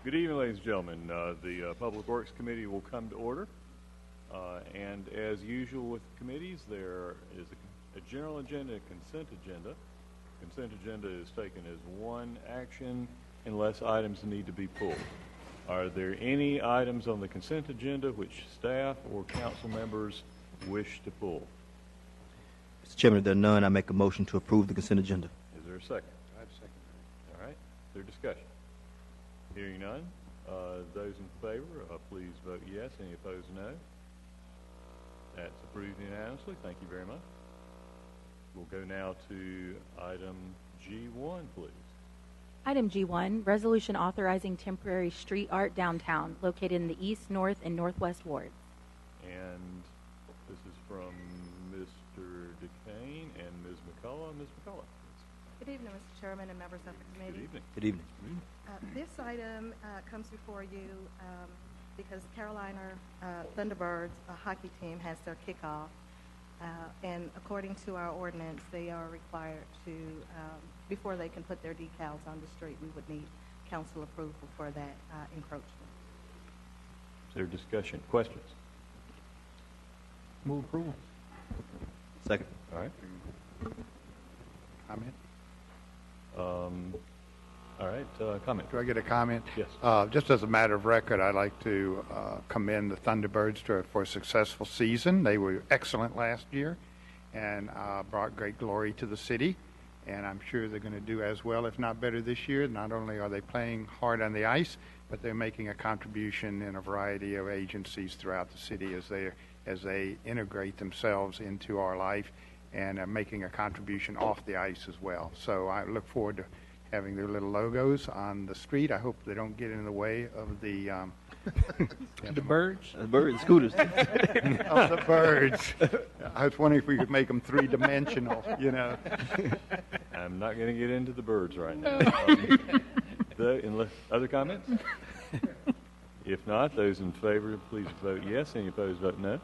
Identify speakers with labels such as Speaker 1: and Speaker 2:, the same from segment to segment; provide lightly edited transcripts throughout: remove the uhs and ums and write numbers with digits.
Speaker 1: Good evening, ladies and gentlemen. The Public Works Committee will come to order. And as usual with committees, there is a general agenda, a consent agenda. Consent agenda is taken as one action unless items need to be pulled. Are there any items on the consent agenda which staff or council members wish to pull?
Speaker 2: Mr. Chairman, if there are none, I make a motion to approve the consent agenda.
Speaker 1: Is there a second?
Speaker 3: I second that.
Speaker 1: All right. Is there discussion? Hearing none. Those in favor, please vote yes. Any opposed, no. That's approved unanimously. Thank you very much. We'll go now to item G1, please.
Speaker 4: Item G1, resolution authorizing temporary street art downtown located in the east, north, and northwest wards.
Speaker 1: And this is from Mr. DeCane and Ms. McCullough. Ms. McCullough.
Speaker 5: Good evening, Mr. Chairman and members of the committee.
Speaker 1: Good evening.
Speaker 2: Good evening.
Speaker 5: This item comes before you because Carolina Thunderbirds hockey team has their kickoff, and according to our ordinance, they are required to, before they can put their decals on the street, we would need council approval for that encroachment.
Speaker 1: Is there discussion? Questions?
Speaker 3: Move approval.
Speaker 2: Second.
Speaker 1: All right.
Speaker 3: Comment?
Speaker 1: All right. Comment.
Speaker 3: Do I get a comment?
Speaker 1: Yes.
Speaker 3: Just as a matter of record, I'd like to commend the Thunderbirds for a successful season. They were excellent last year and brought great glory to the city. And I'm sure they're going to do as well, if not better, this year. Not only are they playing hard on the ice, but they're making a contribution in a variety of agencies throughout the city as they integrate themselves into our life and making a contribution off the ice as well. So I look forward to having their little logos on the street. I hope they don't get in the way of the
Speaker 2: The birds? The birds, scooters.
Speaker 3: of the birds. I was wondering if we could make them three-dimensional, you know.
Speaker 1: I'm not going to get into the birds right now. Other comments? If not, those in favor, please vote yes. Any opposed, vote no.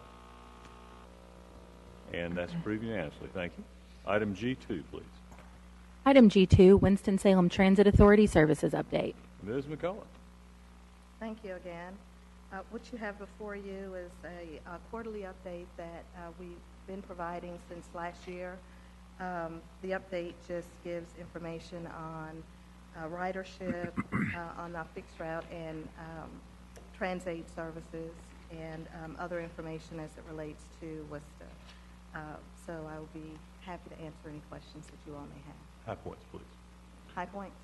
Speaker 1: And that's approved unanimously. Thank you. Item G2, please.
Speaker 4: Item G2, Winston-Salem Transit Authority Services Update.
Speaker 1: Ms. McCullough.
Speaker 5: Thank you again. What you have before you is a quarterly update that we've been providing since last year. The update just gives information on ridership, on our fixed route and transit services, and other information as it relates to Worcester. So I will be happy to answer any questions that you all may have.
Speaker 1: High points, please.
Speaker 5: High points?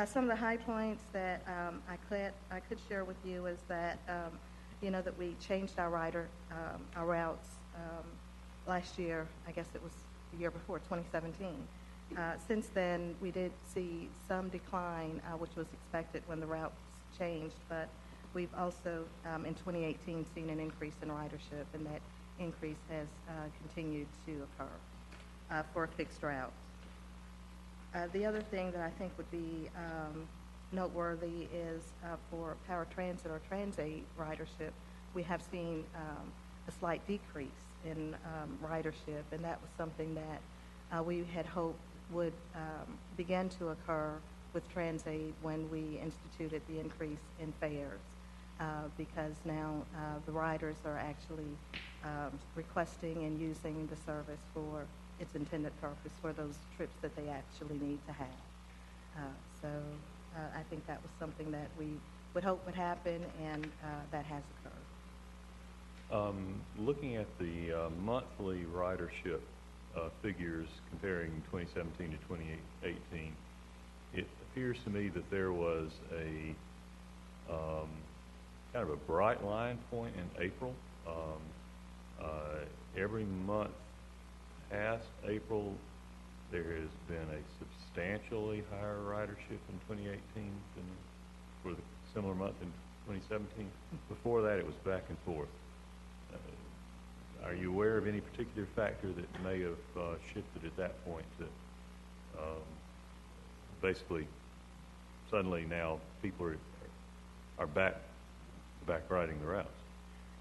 Speaker 5: Some of the high points that I could share with you is that, that we changed our routes last year. I guess it was the year before, 2017. Since then, we did see some decline, which was expected when the routes changed, but we've also, in 2018, seen an increase in ridership, and that increase has continued to occur for a fixed route. The other thing that I think would be noteworthy is for paratransit or transit ridership, we have seen a slight decrease in ridership, and that was something that we had hoped would begin to occur with transit when we instituted the increase in fares, because now the riders are actually requesting and using the service for its intended purpose for those trips that they actually need to have. So I think that was something that we would hope would happen, and that has occurred.
Speaker 1: Looking at the monthly ridership figures comparing 2017 to 2018, it appears to me that there was a kind of a bright line point in April. Every month past April, there has been a substantially higher ridership in 2018 than for the similar month in 2017. Before that, it was back and forth. Are you aware of any particular factor that may have shifted at that point that basically suddenly now people are back riding the routes?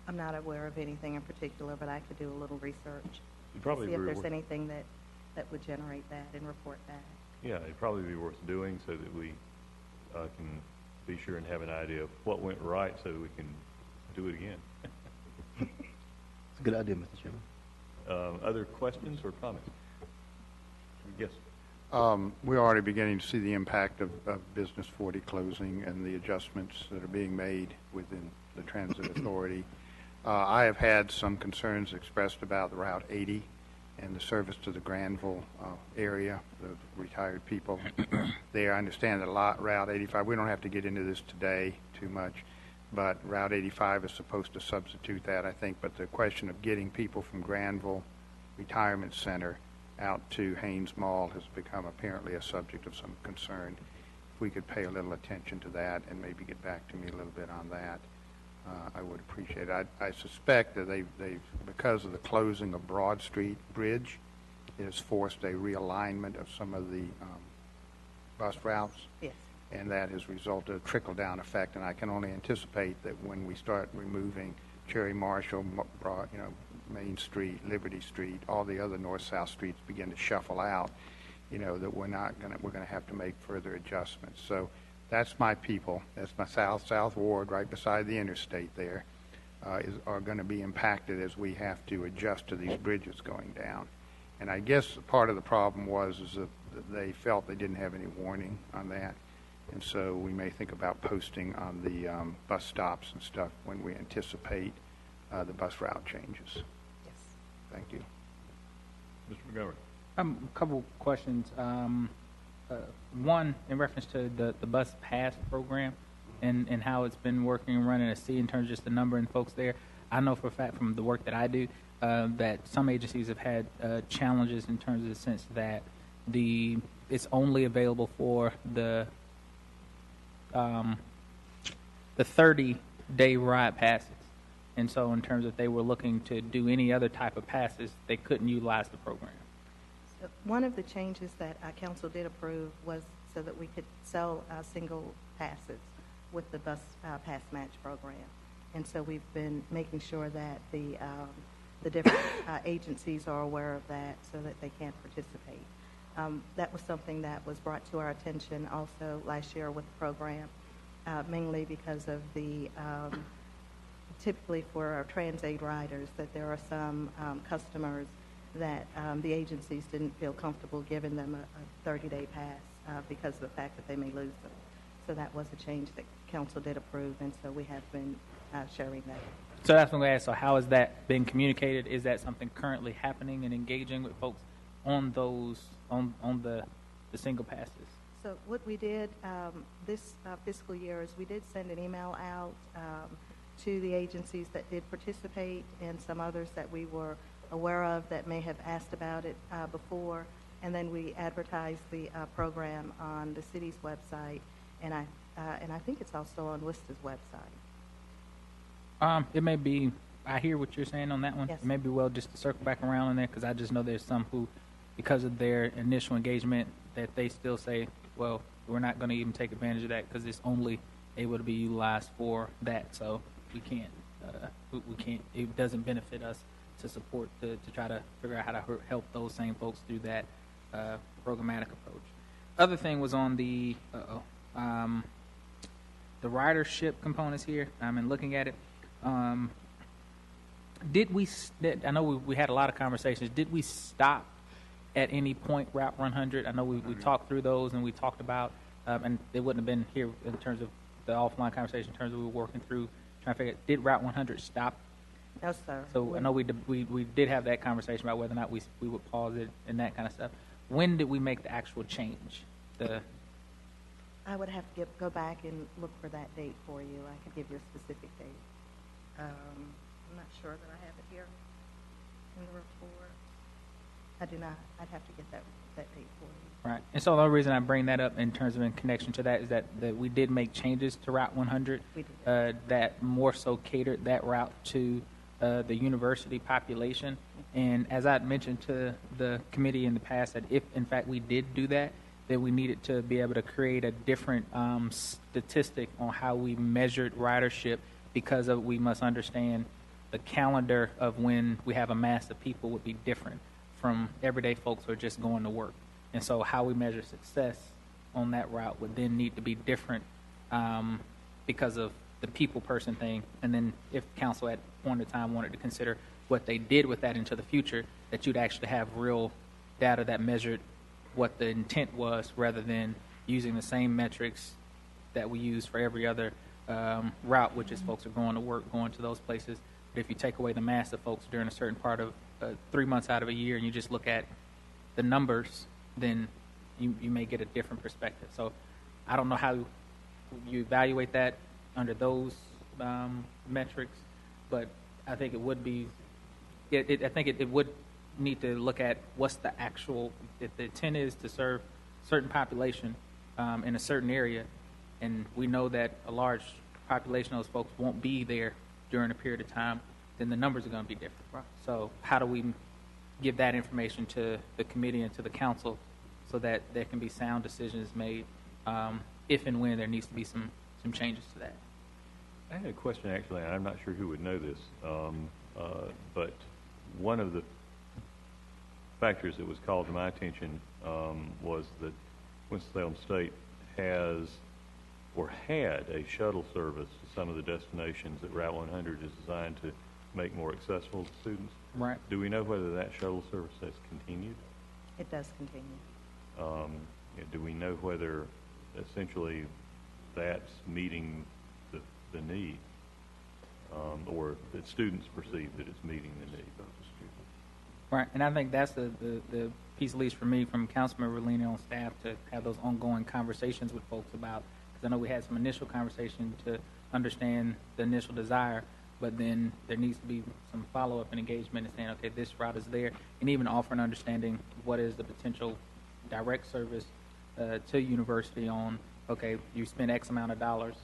Speaker 5: I'm not aware of anything in particular, but I could do a little research
Speaker 1: to
Speaker 5: see if there's anything that would generate that and report that.
Speaker 1: Yeah, it'd probably be worth doing so that we can be sure and have an idea of what went right so we can do it again.
Speaker 2: It's a good idea, Mr. Chairman.
Speaker 1: Other questions or comments? Yes.
Speaker 3: We're already beginning to see the impact of Business 40 closing and the adjustments that are being made within the transit authority. I have had some concerns expressed about Route 80 and the service to the Granville area, the retired people there. I understand that Route 85, we don't have to get into this today too much, but Route 85 is supposed to substitute that, I think. But the question of getting people from Granville Retirement Center out to Haynes Mall has become apparently a subject of some concern. If we could pay a little attention to that and maybe get back to me a little bit on that, I would appreciate it. I suspect that they've, because of the closing of Broad Street Bridge, it has forced a realignment of some of the bus routes.
Speaker 5: Yes.
Speaker 3: And that has resulted in a trickle-down effect, and I can only anticipate that when we start removing Cherry Marshall, Main Street, Liberty Street, all the other north-south streets begin to shuffle out, that we're going to have to make further adjustments. So that's my people. That's my south ward right beside the interstate there, are going to be impacted as we have to adjust to these bridges going down. And I guess part of the problem is that they felt they didn't have any warning on that. And so we may think about posting on the bus stops and stuff when we anticipate the bus route changes.
Speaker 5: Yes.
Speaker 3: Thank you.
Speaker 1: Mr. McGovern.
Speaker 6: A couple questions. One, in reference to the bus pass program and how it's been working and running at sea in terms of just the number and folks there. I know for a fact from the work that I do that some agencies have had challenges in terms of the sense that it's only available for the 30-day ride passes. And so in terms of if they were looking to do any other type of passes, they couldn't utilize the program.
Speaker 5: So one of the changes that our council did approve was so that we could sell single passes with the bus pass match program. And so we've been making sure that the different agencies are aware of that so that they can participate. That was something that was brought to our attention also last year with the program, mainly because of the typically for our TransAid riders that there are some customers that the agencies didn't feel comfortable giving them a 30-day pass because of the fact that they may lose them. So that was a change that council did approve, and so we have been sharing that.
Speaker 6: So that's what I'm going to ask. So how has that been communicated? Is that something currently happening and engaging with folks on those on the single passes?
Speaker 5: So what we did this fiscal year is we did send an email out to the agencies that did participate and some others that we were aware of that may have asked about it before, and then we advertised the program on the city's website, and I think it's also on WISTA's website.
Speaker 6: It may be. I hear what you're saying on that one.
Speaker 5: Yes.
Speaker 6: It may be well just to circle back around on there because I just know there's some who, because of their initial engagement, that they still say, well, we're not going to even take advantage of that because it's only able to be utilized for that. So we can't. We can't. It doesn't benefit us to support to try to figure out how to help those same folks through that programmatic approach. Other thing was on the ridership components here. I mean, looking at it. Did we? I know we had a lot of conversations. Did we stop at any point Route 100? I know we talked through those and we talked about, and it wouldn't have been here in terms of the offline conversation. In terms of we were working through trying to figure out, did Route 100 stop?
Speaker 5: No, sir.
Speaker 6: So I know we did have that conversation about whether or not we would pause it and that kind of stuff. When did we make the actual change?
Speaker 5: I would have to go back and look for that date for you. I could give you a specific date. I'm not sure that I have it here in the report. I do not. I'd have to get that date for you.
Speaker 6: Right. And so the only reason I bring that up in terms of in connection to that is that we did make changes to Route 100
Speaker 5: We did.
Speaker 6: that more so catered that route to the university population. And as I had mentioned to the committee in the past, that if in fact we did do that, that we needed to be able to create a different statistic on how we measured ridership, because we must understand the calendar of when we have a mass of people would be different from everyday folks who are just going to work. And so how we measure success on that route would then need to be different because of the people person thing. And then if council at one at a time wanted to consider what they did with that into the future, that you'd actually have real data that measured what the intent was rather than using the same metrics that we use for every other route, which is folks are going to work, going to those places. But if you take away the mass of folks during a certain part of 3 months out of a year and you just look at the numbers, then you may get a different perspective. So I don't know how you evaluate that under those metrics, but I think it would be, I think it would need to look at what's the actual, if the intent is to serve certain population in a certain area, and we know that a large population of those folks won't be there during a period of time, then the numbers are going to be different. Right. So how do we give that information to the committee and to the council so that there can be sound decisions made if and when there needs to be some changes to that?
Speaker 1: I had a question, actually, and I'm not sure who would know this, but one of the factors that was called to my attention was that Winston-Salem State has or had a shuttle service to some of the destinations that Route 100 is designed to make more accessible to students.
Speaker 6: Right.
Speaker 1: Do we know whether that shuttle service has continued?
Speaker 5: It does continue.
Speaker 1: Do we know whether essentially that's meeting the need, or that students perceive that it's meeting the need of the students?
Speaker 6: Right, and I think that's the piece, at least for me, from Councilmember Lena on staff, to have those ongoing conversations with folks about, because I know we had some initial conversation to understand the initial desire, but then there needs to be some follow-up and engagement and saying, okay, this route is there, and even offer an understanding what is the potential direct service to university on, okay, you spend X amount of dollars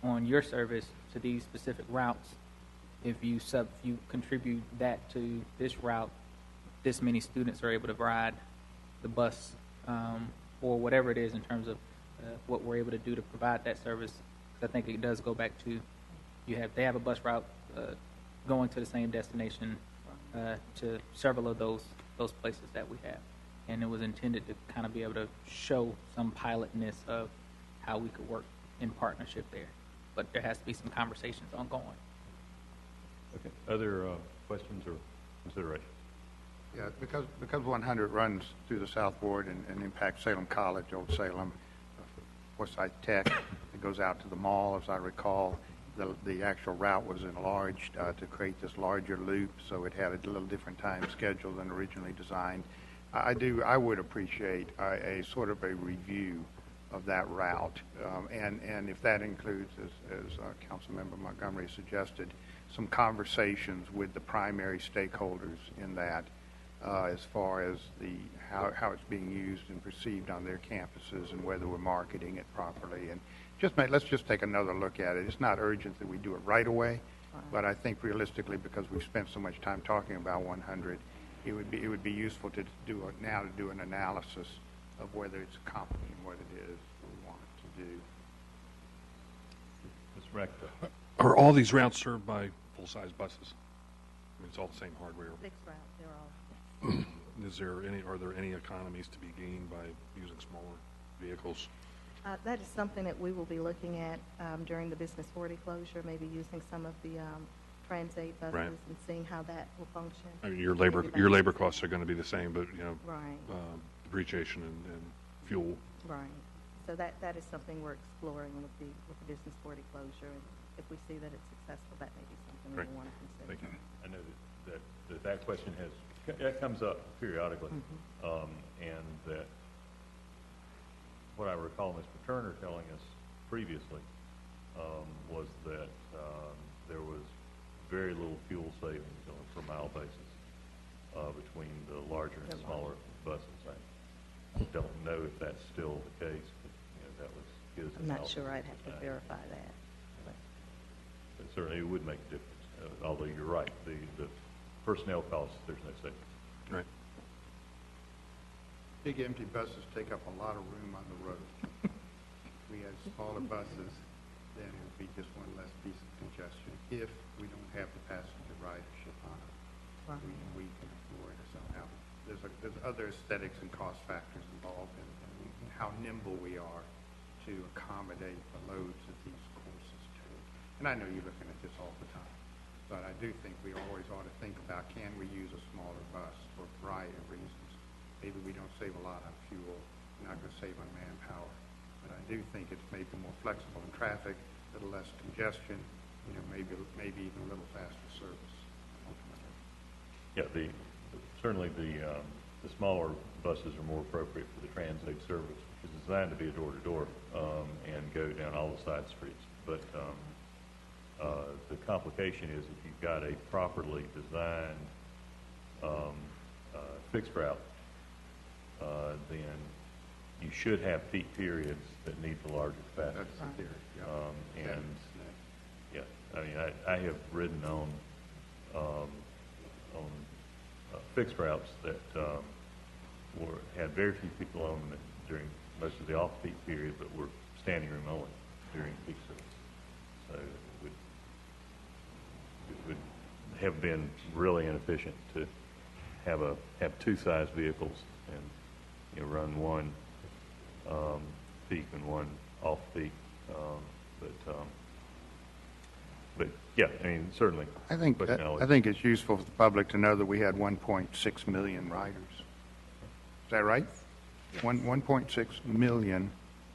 Speaker 6: on your service to these specific routes. If you contribute that to this route, this many students are able to ride the bus or whatever it is in terms of what we're able to do to provide that service. Because I think it does go back to they have a bus route going to the same destination to several of those places that we have, and it was intended to kind of be able to show some pilotness of how we could work in partnership there. But there has to be some conversations ongoing.
Speaker 1: Okay. Other questions or considerations?
Speaker 3: Yeah, because 100 runs through the South Ward and impacts Salem College, Old Salem, Forsyth Tech, it goes out to the mall, as I recall. The actual route was enlarged to create this larger loop, so it had a little different time schedule than originally designed. I would appreciate a sort of a review of that route, and if that includes, as Councilmember Montgomery suggested, some conversations with the primary stakeholders in that, as far as how it's being used and perceived on their campuses and whether we're marketing it properly. And let's just take another look at it. It's not urgent that we do it right away, but I think realistically, because we've spent so much time talking about 100, it would be useful to do an analysis of whether it's accomplishing what it is we want it to do.
Speaker 1: Ms. Rector.
Speaker 7: Are all these routes served by full-size buses? I mean, it's all the same hardware.
Speaker 5: Fixed route, they're all.
Speaker 7: Are there any economies to be gained by using smaller vehicles?
Speaker 5: That is something that we will be looking at during the Business 40 closure, maybe using some of the Transat buses
Speaker 7: Right.
Speaker 5: and seeing how that will function.
Speaker 7: I mean, your labor costs are going to be the same, but
Speaker 5: Right.
Speaker 7: Depreciation and fuel.
Speaker 5: Right. So that is something we're exploring with the Business 40 closure, and if we see that it's successful, that may be something
Speaker 7: Great.
Speaker 5: we want to consider.
Speaker 7: Thank you.
Speaker 1: I know that question that comes up periodically, and that what I recall Mr. Turner telling us previously was that there was very little fuel savings on a per mile basis between the larger and smaller buses. I don't know if that's still the case, but that was his
Speaker 5: I'm not
Speaker 1: analysis
Speaker 5: sure. I'd
Speaker 1: at
Speaker 5: have
Speaker 1: the
Speaker 5: to
Speaker 1: time.
Speaker 5: verify that.
Speaker 1: But certainly it would make a difference, although you're right, the personnel costs, there's no savings.
Speaker 7: Right.
Speaker 3: Big empty buses take up a lot of room on the road. If we had smaller buses, then it would be just one less piece of congestion if we don't have the passenger ridership on it.
Speaker 5: Right.
Speaker 3: We can afford it somehow. There's other aesthetics and cost factors involved in how nimble we are to accommodate the loads that these courses take. And I know you're looking at this all the time, but I do think we always ought to think about, can we use a smaller bus for a variety of reasons? Maybe we don't save a lot on fuel, we're not going to save on manpower, but I do think it's maybe more flexible in traffic, a little less congestion, maybe even a little faster service ultimately.
Speaker 1: Yeah, certainly the smaller buses are more appropriate for the Trans-Aid service, which is designed to be a door-to-door and go down all the side streets. But the complication is if you've got a properly designed fixed route, then you should have peak periods that need the larger capacity.
Speaker 3: That's the theory, yeah.
Speaker 1: And yeah, I mean, I have ridden on fixed routes that had very few people on them during most of the off-peak period, but were standing room only during peak service. So it would have been really inefficient to have two size vehicles and run one peak and one off-peak. But yeah, I mean, certainly.
Speaker 3: I think it's useful for the public to know that we had 1.6 million riders. Is that right?
Speaker 5: Yes.
Speaker 3: 1.6 million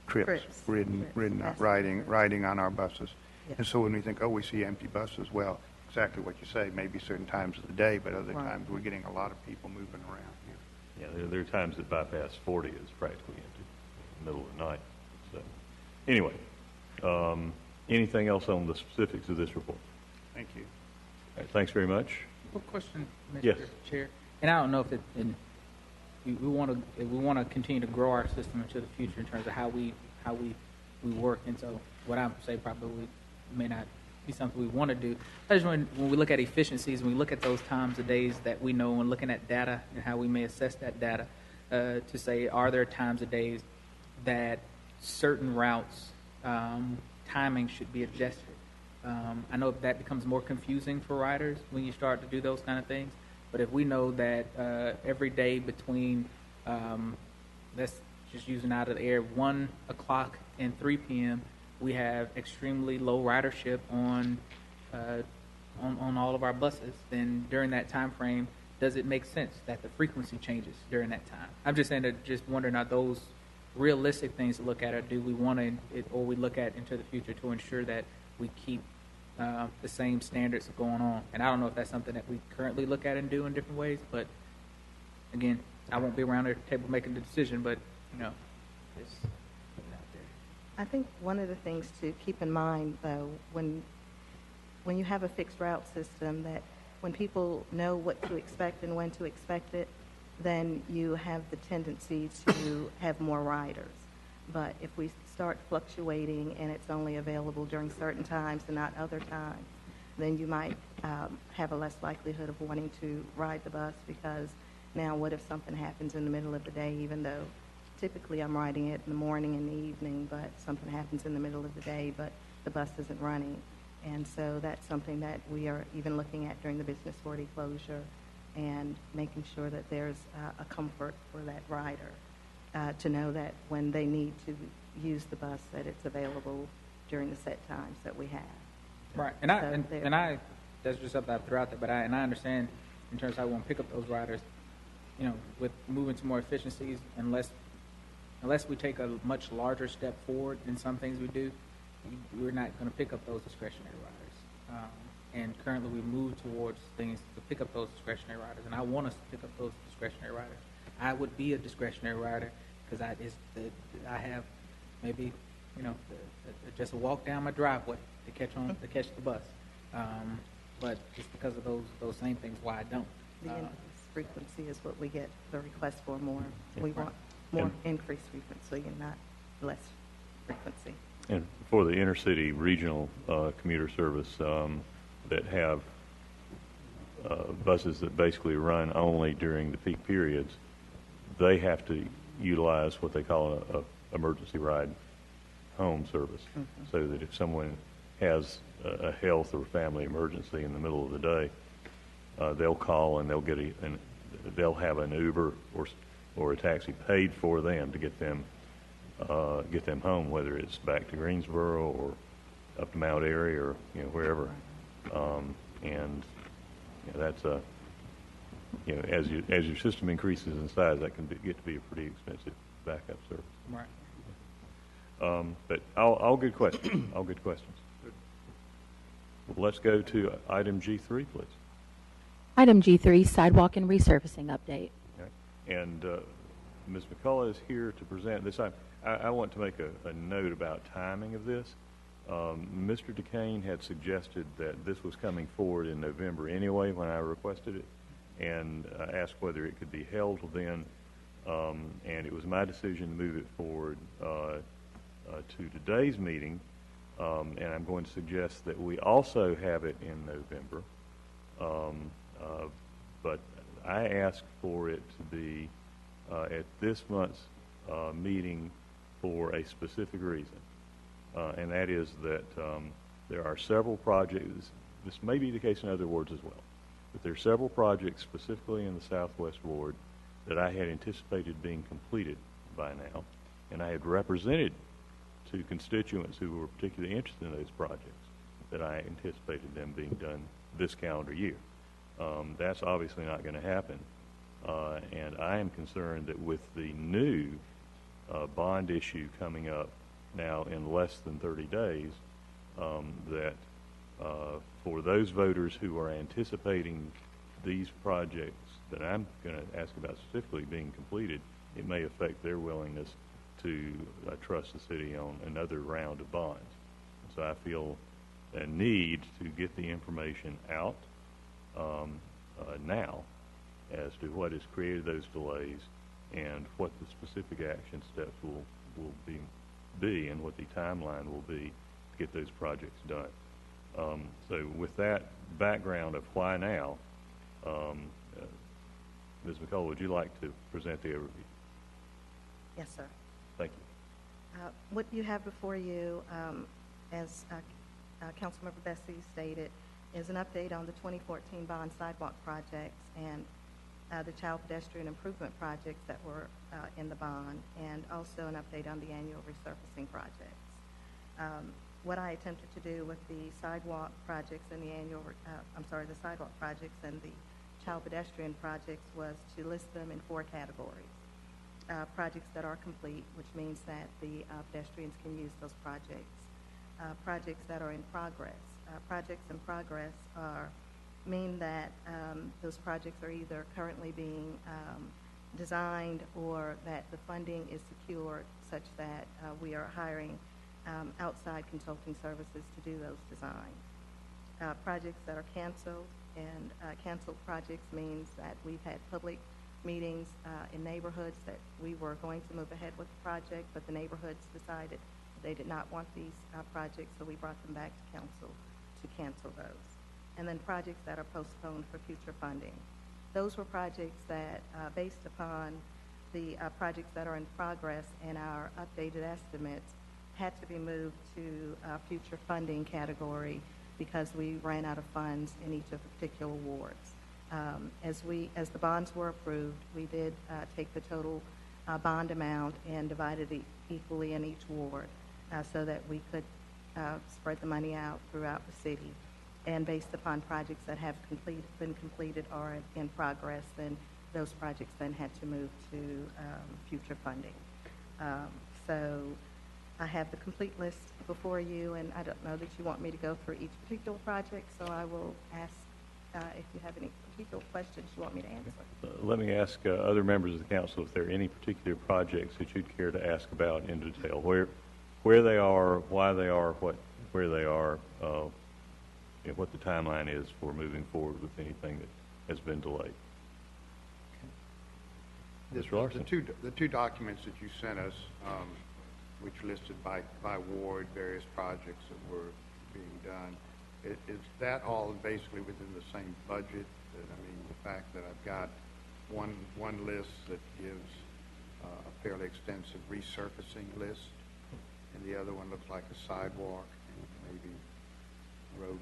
Speaker 3: trips riding on our buses.
Speaker 5: Yes.
Speaker 3: And so when we think, we see empty buses, well, exactly what you say, maybe certain times of the day, but other times we're getting a lot of people moving around here.
Speaker 1: Yeah, there are times that bypass 40 is practically empty in the middle of the night. So anyway, anything else on the specifics of this report?
Speaker 3: Thank you.
Speaker 1: All right, thanks very much.
Speaker 6: One question, Mr.
Speaker 1: Yes.
Speaker 6: Chair, and I don't know if we want to continue to grow our system into the future in terms of how we work, and so what I say probably may not be something we want to do. I just when we look at efficiencies, when we look at those times of days that we know, and looking at data and how we may assess that data, to say, are there times of days that certain routes timing should be adjusted? I know that becomes more confusing for riders when you start to do those kind of things, but if we know that every day between, let's just using out of the air, 1 o'clock and 3 p.m., we have extremely low ridership on all of our buses, then during that time frame, does it make sense that the frequency changes during that time? I'm just saying that, just wondering, are those realistic things to look at, or do we want to, or we look at into the future to ensure that we keep the same standards going on? And I don't know if that's something that we currently look at and do in different ways, but again, I won't be around the table making the decision, but it's out there.
Speaker 5: I think one of the things to keep in mind, though, when you have a fixed route system, that when people know what to expect and when to expect it, then you have the tendency to have more riders. But if we start fluctuating and it's only available during certain times and not other times, then you might have a less likelihood of wanting to ride the bus, because now what if something happens in the middle of the day, even though typically I'm riding it in the morning and the evening, but something happens in the middle of the day, but the bus isn't running. And so that's something that we are even looking at during the Business 40 closure, and making sure that there's a comfort for that rider to know that when they need to use the bus, that it's available during the set times that we have.
Speaker 6: Right, and I that's just something I threw out there, but I understand in terms of how we want to pick up those riders, with moving to more efficiencies, unless we take a much larger step forward in some things we do, we're not going to pick up those discretionary riders. And currently we move towards things to pick up those discretionary riders, and I want us to pick up those discretionary riders. I would be a discretionary rider because I have maybe just a walk down my driveway to catch the bus, but it's because of those same things why I don't.
Speaker 5: The increased frequency is what we get the request for more. We want more increased frequency and not less frequency.
Speaker 1: And for the intercity regional commuter service that have buses that basically run only during the peak periods, they have to utilize what they call a emergency ride home service, so that if someone has a health or family emergency in the middle of the day, they'll call and they'll have an Uber or a taxi paid for them to get them get them home, whether it's back to Greensboro or up to Mount Airy or, you know, wherever. And you know, that's a, you know, as your system increases in size, that can get to be a pretty expensive backup service.
Speaker 6: Right.
Speaker 1: But all good questions. All good questions. Well, let's go to item G3, please.
Speaker 4: Item G3, sidewalk and resurfacing update.
Speaker 1: Okay. And Ms. McCullough is here to present this. I want to make a note about timing of this. Mr. DeCain had suggested that this was coming forward in November anyway when I requested it, and asked whether it could be held then. And it was my decision to move it forward to today's meeting. And I'm going to suggest that we also have it in November. But I asked for it to be at this month's meeting for a specific reason. And that is that there are several projects. This may be the case in other wards as well. But there are several projects specifically in the Southwest Ward that I had anticipated being completed by now. And I had represented to constituents who were particularly interested in those projects that I anticipated them being done this calendar year. That's obviously not going to happen. And I am concerned that with the new bond issue coming up now in less than 30 days, that for those voters who are anticipating these projects that I'm going to ask about specifically being completed, it may affect their willingness to trust the city on another round of bonds. So I feel a need to get the information out now as to what has created those delays and what the specific action steps will be and what the timeline will be to get those projects done. So with that background of why now, Ms. McCullough, would you like to present the overview?
Speaker 5: Yes, sir.
Speaker 1: Thank you.
Speaker 5: What you have before you, as Councilmember Bessie stated, is an update on the 2014 bond sidewalk projects and the child pedestrian improvement projects that were in the bond, and also an update on the annual resurfacing projects. What I attempted to do with the sidewalk projects and the the sidewalk projects and the child pedestrian projects was to list them in 4 categories. Projects that are complete, which means that the pedestrians can use those projects. Projects that are in progress. Projects in progress mean that those projects are either currently being designed or that the funding is secured such that we are hiring outside consulting services to do those designs. Projects that are canceled, and canceled projects means that we've had public meetings in neighborhoods that we were going to move ahead with the project, but the neighborhoods decided they did not want these projects, so we brought them back to council to cancel those. And then projects that are postponed for future funding. Those were projects that, based upon the projects that are in progress and our updated estimates, had to be moved to future funding category because we ran out of funds in each of the particular wards. As the bonds were approved, we did take the total bond amount and divided it equally in each ward so that we could spread the money out throughout the city. And based upon projects that have been completed or in progress, then those projects then had to move to future funding. So I have the complete list before you, and I don't know that you want me to go through each particular project, so I will ask if you have any particular questions you want me to answer.
Speaker 1: Let me ask other members of the council if there are any particular projects that you'd care to ask about in detail, where they are, why they are, where they are, and what the timeline is for moving forward with anything that has been delayed. Mr. Larson.
Speaker 3: The two documents that you sent us, which listed by ward various projects that were being done, is that all basically within the same budget? I mean, the fact that I've got one list that gives a fairly extensive resurfacing list, and the other one looks like a sidewalk and maybe road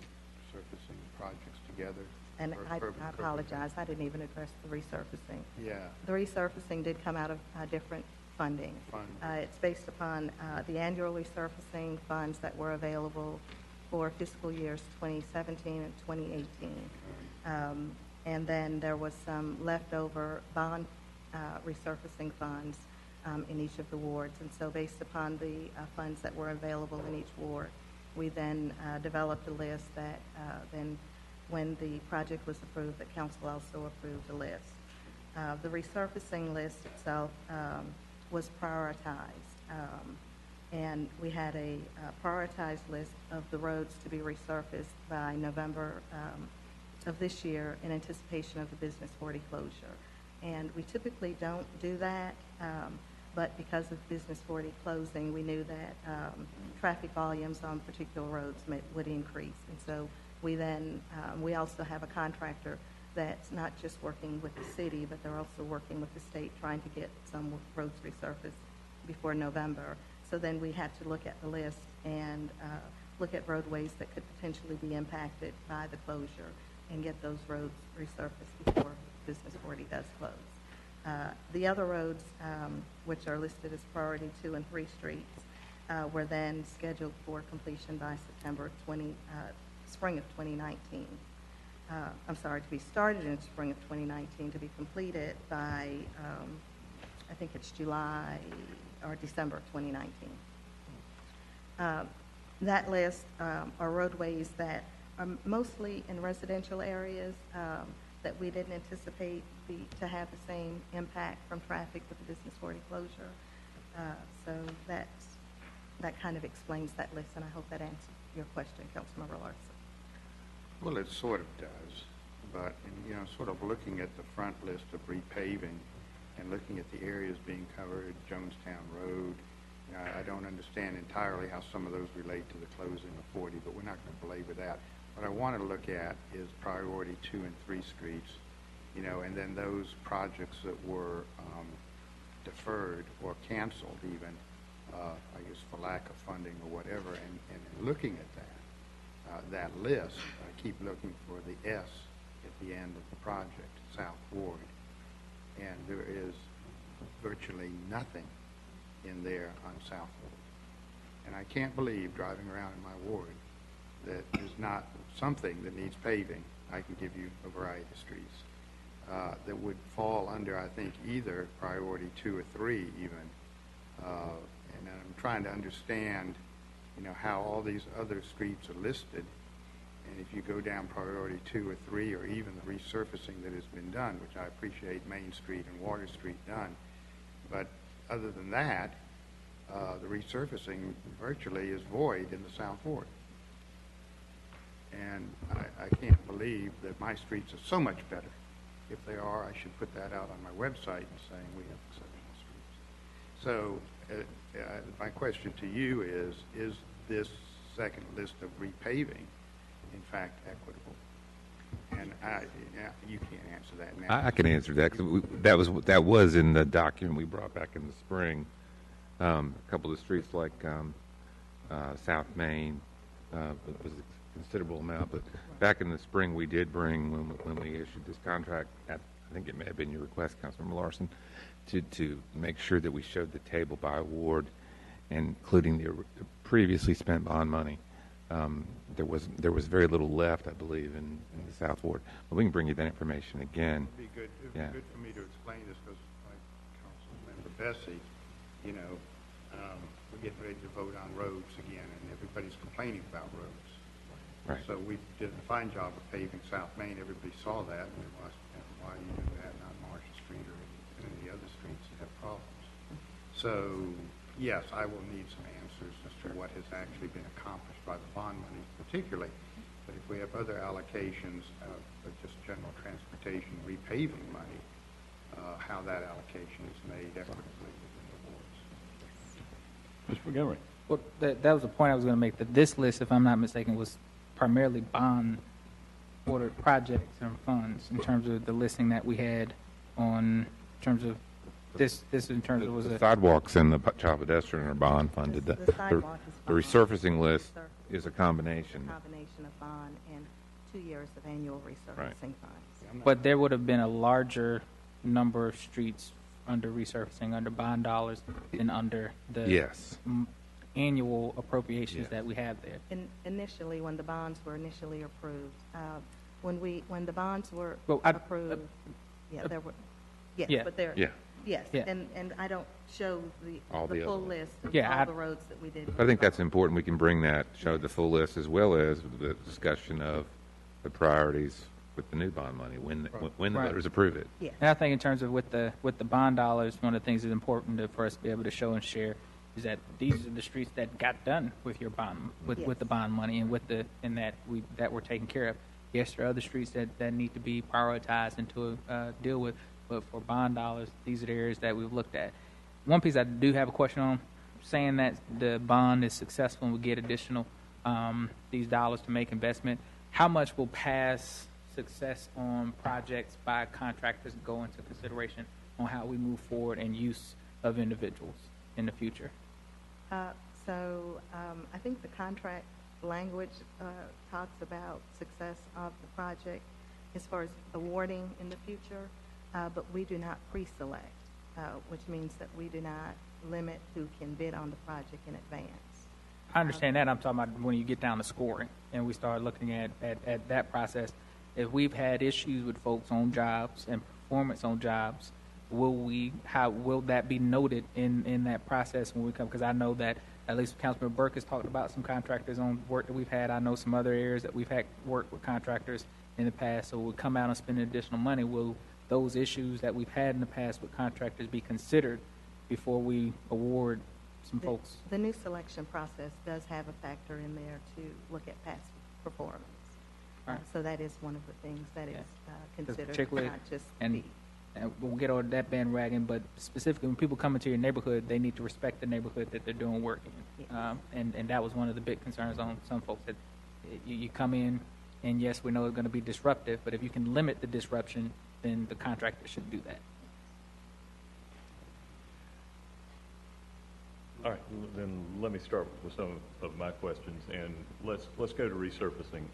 Speaker 3: surfacing projects together.
Speaker 5: And I apologize, I didn't even address the resurfacing.
Speaker 3: Yeah.
Speaker 5: The resurfacing did come out of different funding. It's based upon the annual resurfacing funds that were available for fiscal years 2017 and 2018. And then there was some leftover bond resurfacing funds in each of the wards. And so based upon the funds that were available in each ward, we then developed a list that then when the project was approved, the council also approved the list. The resurfacing list itself was prioritized, and we had a prioritized list of the roads to be resurfaced by November of this year in anticipation of the Business 40 closure. And we typically don't do that, but because of Business 40 closing, we knew that traffic volumes on particular roads would increase. And so we then, we also have a contractor that's not just working with the city, but they're also working with the state trying to get some roads resurfaced before November. So then we had to look at the list and look at roadways that could potentially be impacted by the closure and get those roads resurfaced before Business 40 does close. The other roads, which are listed as priority 2 and 3 streets, were then scheduled for completion by spring of 2019. I'm sorry, to be started in spring of 2019, to be completed by, I think it's July or December of 2019. That list are roadways that are mostly in residential areas that we didn't anticipate to have the same impact from traffic with the Business 40 closure. So that kind of explains that list, and I hope that answers your question, Councilmember Larson.
Speaker 3: Well, it sort of does, but, sort of looking at the front list of repaving and looking at the areas being covered, Jonestown Road, I don't understand entirely how some of those relate to the closing of 40, but we're not going to belabor that. What I want to look at is priority 2 and 3 streets, and then those projects that were deferred or canceled even, I guess for lack of funding or whatever, and looking at that list, I keep looking for the S at the end of the project, South Ward, and there is virtually nothing in there on South Ward. And I can't believe, driving around in my ward, that there's not something that needs paving. I can give you a variety of streets that would fall under, I think, either priority 2 or 3 even. And I'm trying to understand how all these other streets are listed, and if you go down priority 2 or 3, or even the resurfacing that has been done, which I appreciate Main Street and Water Street done, but other than that, the resurfacing virtually is void in the South Ward. And I can't believe that my streets are so much better. If they are, I should put that out on my website and saying we have exceptional streets. So my question to you is this second list of repaving, in fact, equitable? And you can't answer that now.
Speaker 8: I can answer that, because that was in the document we brought back in the spring. A couple of streets like South Main was a considerable amount, but back in the spring we did bring, when we issued this contract, I think it may have been your request, Councilmember Larson, to make sure that we showed the table by ward, including the previously spent bond money. There was very little left, I believe, in the South Ward. But we can bring you that information again.
Speaker 3: It would be good. It would be good for me to explain this, because, like Councilmember Bessie, we're getting ready to vote on roads again, and everybody's complaining about roads.
Speaker 8: Right.
Speaker 3: So we did a fine job of paving South Main. Everybody saw that, and it was, why do you do that, not Marshall Street or any of the other streets that have problems? So, yes, I will need some answers as to what has actually been accomplished by the bond money particularly. But if we have other allocations of just general transportation repaving money, how that allocation is made equitably within the wards.
Speaker 1: Mr. Montgomery.
Speaker 6: Well, that was the point I was going to make, that this list, if I'm not mistaken, was primarily bond ordered projects and funds in terms of the listing that we had in terms of this in terms of was
Speaker 8: the
Speaker 6: it
Speaker 8: sidewalks and the child pedestrian are bond funded.
Speaker 5: The sidewalk is
Speaker 8: The
Speaker 5: bond.
Speaker 8: resurfacing list is a combination.
Speaker 5: A combination of bond and 2 years of annual resurfacing funds.
Speaker 6: but there would have been a larger number of streets under resurfacing, under bond dollars, and under the
Speaker 8: Yes.
Speaker 6: annual appropriations
Speaker 8: Yes.
Speaker 6: that we have there.
Speaker 5: Initially, when the bonds were initially approved, when the bonds were
Speaker 6: Well,
Speaker 5: approved, there were, yes,
Speaker 6: yeah.
Speaker 5: but there,
Speaker 8: Yeah.
Speaker 5: yes,
Speaker 6: Yeah.
Speaker 5: and I don't show
Speaker 8: All
Speaker 5: the
Speaker 8: the
Speaker 5: full
Speaker 8: other-
Speaker 5: list of
Speaker 6: Yeah,
Speaker 5: all the roads that we did.
Speaker 8: I think that's important. We can bring that, show the full list, as well as the discussion of the priorities with the new bond money, when the
Speaker 6: Right.
Speaker 8: voters approve it.
Speaker 5: Yes.
Speaker 6: And I think in terms of with the bond dollars, one of the things that's important for us to be able to show and share is that these are the streets that got done with your bond, with
Speaker 5: Yes.
Speaker 6: the bond money, and that we're taking care of. Yes, there are other streets that need to be prioritized and to deal with, but for bond dollars, these are the areas that we've looked at. One piece I do have a question on, saying that the bond is successful and we get additional these dollars to make investment, how much will past success on projects by contractors go into consideration on how we move forward and use of individuals in the future?
Speaker 5: I think the contract language talks about success of the project as far as awarding in the future, but we do not pre-select, which means that we do not limit who can bid on the project in advance.
Speaker 6: I understand that. I'm talking about when you get down to scoring and we start looking at that process. If we've had issues with folks on jobs and performance on jobs, how will that be noted in that process when we come? Because I know that at least Councilman Burke has talked about some contractors on work that we've had. I know some other areas that we've had work with contractors in the past. So we'll come out and spend additional money. Will those issues that we've had in the past with contractors be considered before we award some folks?
Speaker 5: The new selection process does have a factor in there to look at past performance.
Speaker 6: Right.
Speaker 5: So that is one of the things that is considered,
Speaker 6: particularly-
Speaker 5: not just
Speaker 6: and
Speaker 5: the.
Speaker 6: We'll get on that bandwagon, but specifically when people come into your neighborhood, they need to respect the neighborhood that they're doing work in.
Speaker 5: Yes.
Speaker 6: And that was one of the big concerns on some folks, that you come in, and yes, we know it's going to be disruptive, but if you can limit the disruption, then the contractor should do that.
Speaker 1: All right, then let me start with some of my questions, and let's go to resurfacing.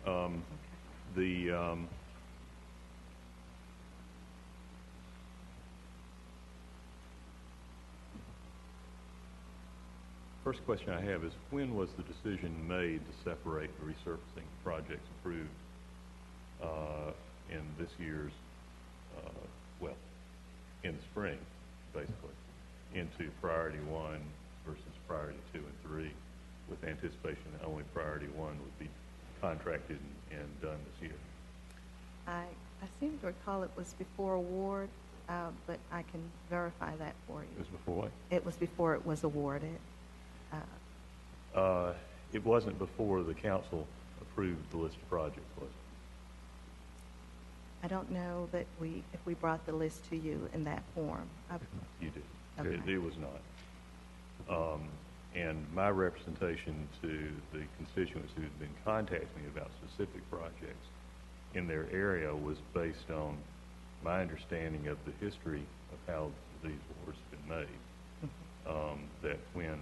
Speaker 1: First question I have is, when was the decision made to separate the resurfacing projects approved in this year's, in the spring, basically, into priority 1 versus priority 2 and 3, with anticipation that only priority 1 would be contracted and done this year?
Speaker 5: I seem to recall it was before award, but I can verify that for
Speaker 1: It
Speaker 5: you.
Speaker 1: was before what?
Speaker 5: It was before it was awarded.
Speaker 1: It wasn't before the council approved the list of projects, was it?
Speaker 5: I don't know that if we brought the list to you in that form.
Speaker 1: You did.
Speaker 5: Okay.
Speaker 1: It was not. And my representation to the constituents who had been contacting me about specific projects in their area was based on my understanding of the history of how these awards have been made. That when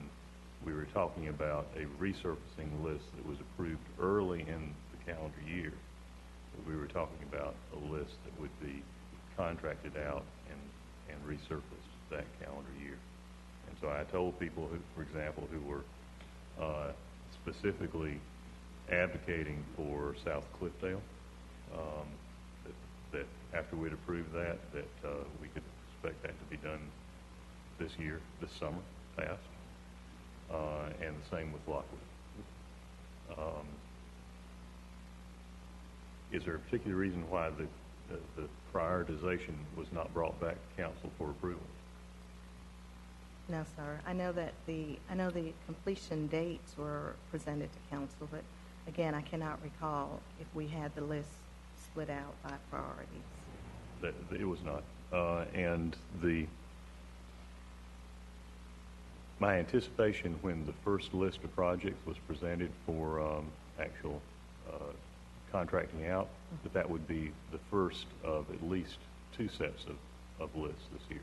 Speaker 1: we were talking about a resurfacing list that was approved early in the calendar year, we were talking about a list that would be contracted out and resurfaced that calendar year. And so I told people who, for example, who were specifically advocating for South Cliffdale, that after we'd approved that we could expect that to be done this year, this summer, past, and the same with Lockwood. Is there a particular reason why the prioritization was not brought back to council for approval?
Speaker 5: No, sir. I know the completion dates were presented to council, but again, I cannot recall if we had the list split out by priorities.
Speaker 1: That it was not. And my anticipation when the first list of projects was presented for actual contracting out, that would be the first of at least 2 sets of lists this year,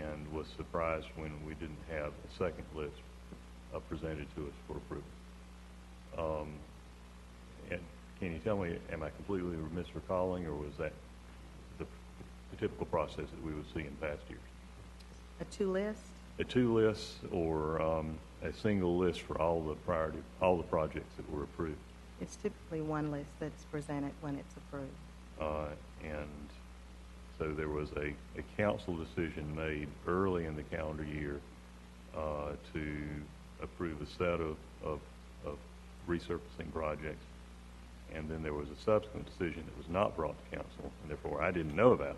Speaker 1: and was surprised when we didn't have a second list presented to us for approval. And can you tell me, am I completely misrecalling, or was that the typical process that we would see in past years?
Speaker 5: A two list?
Speaker 1: A two lists or a single list for all the projects that were approved.
Speaker 5: It's typically one list that's presented when it's approved.
Speaker 1: And so there was a council decision made early in the calendar year to approve a set of resurfacing projects. And then there was a subsequent decision that was not brought to council, and therefore I didn't know about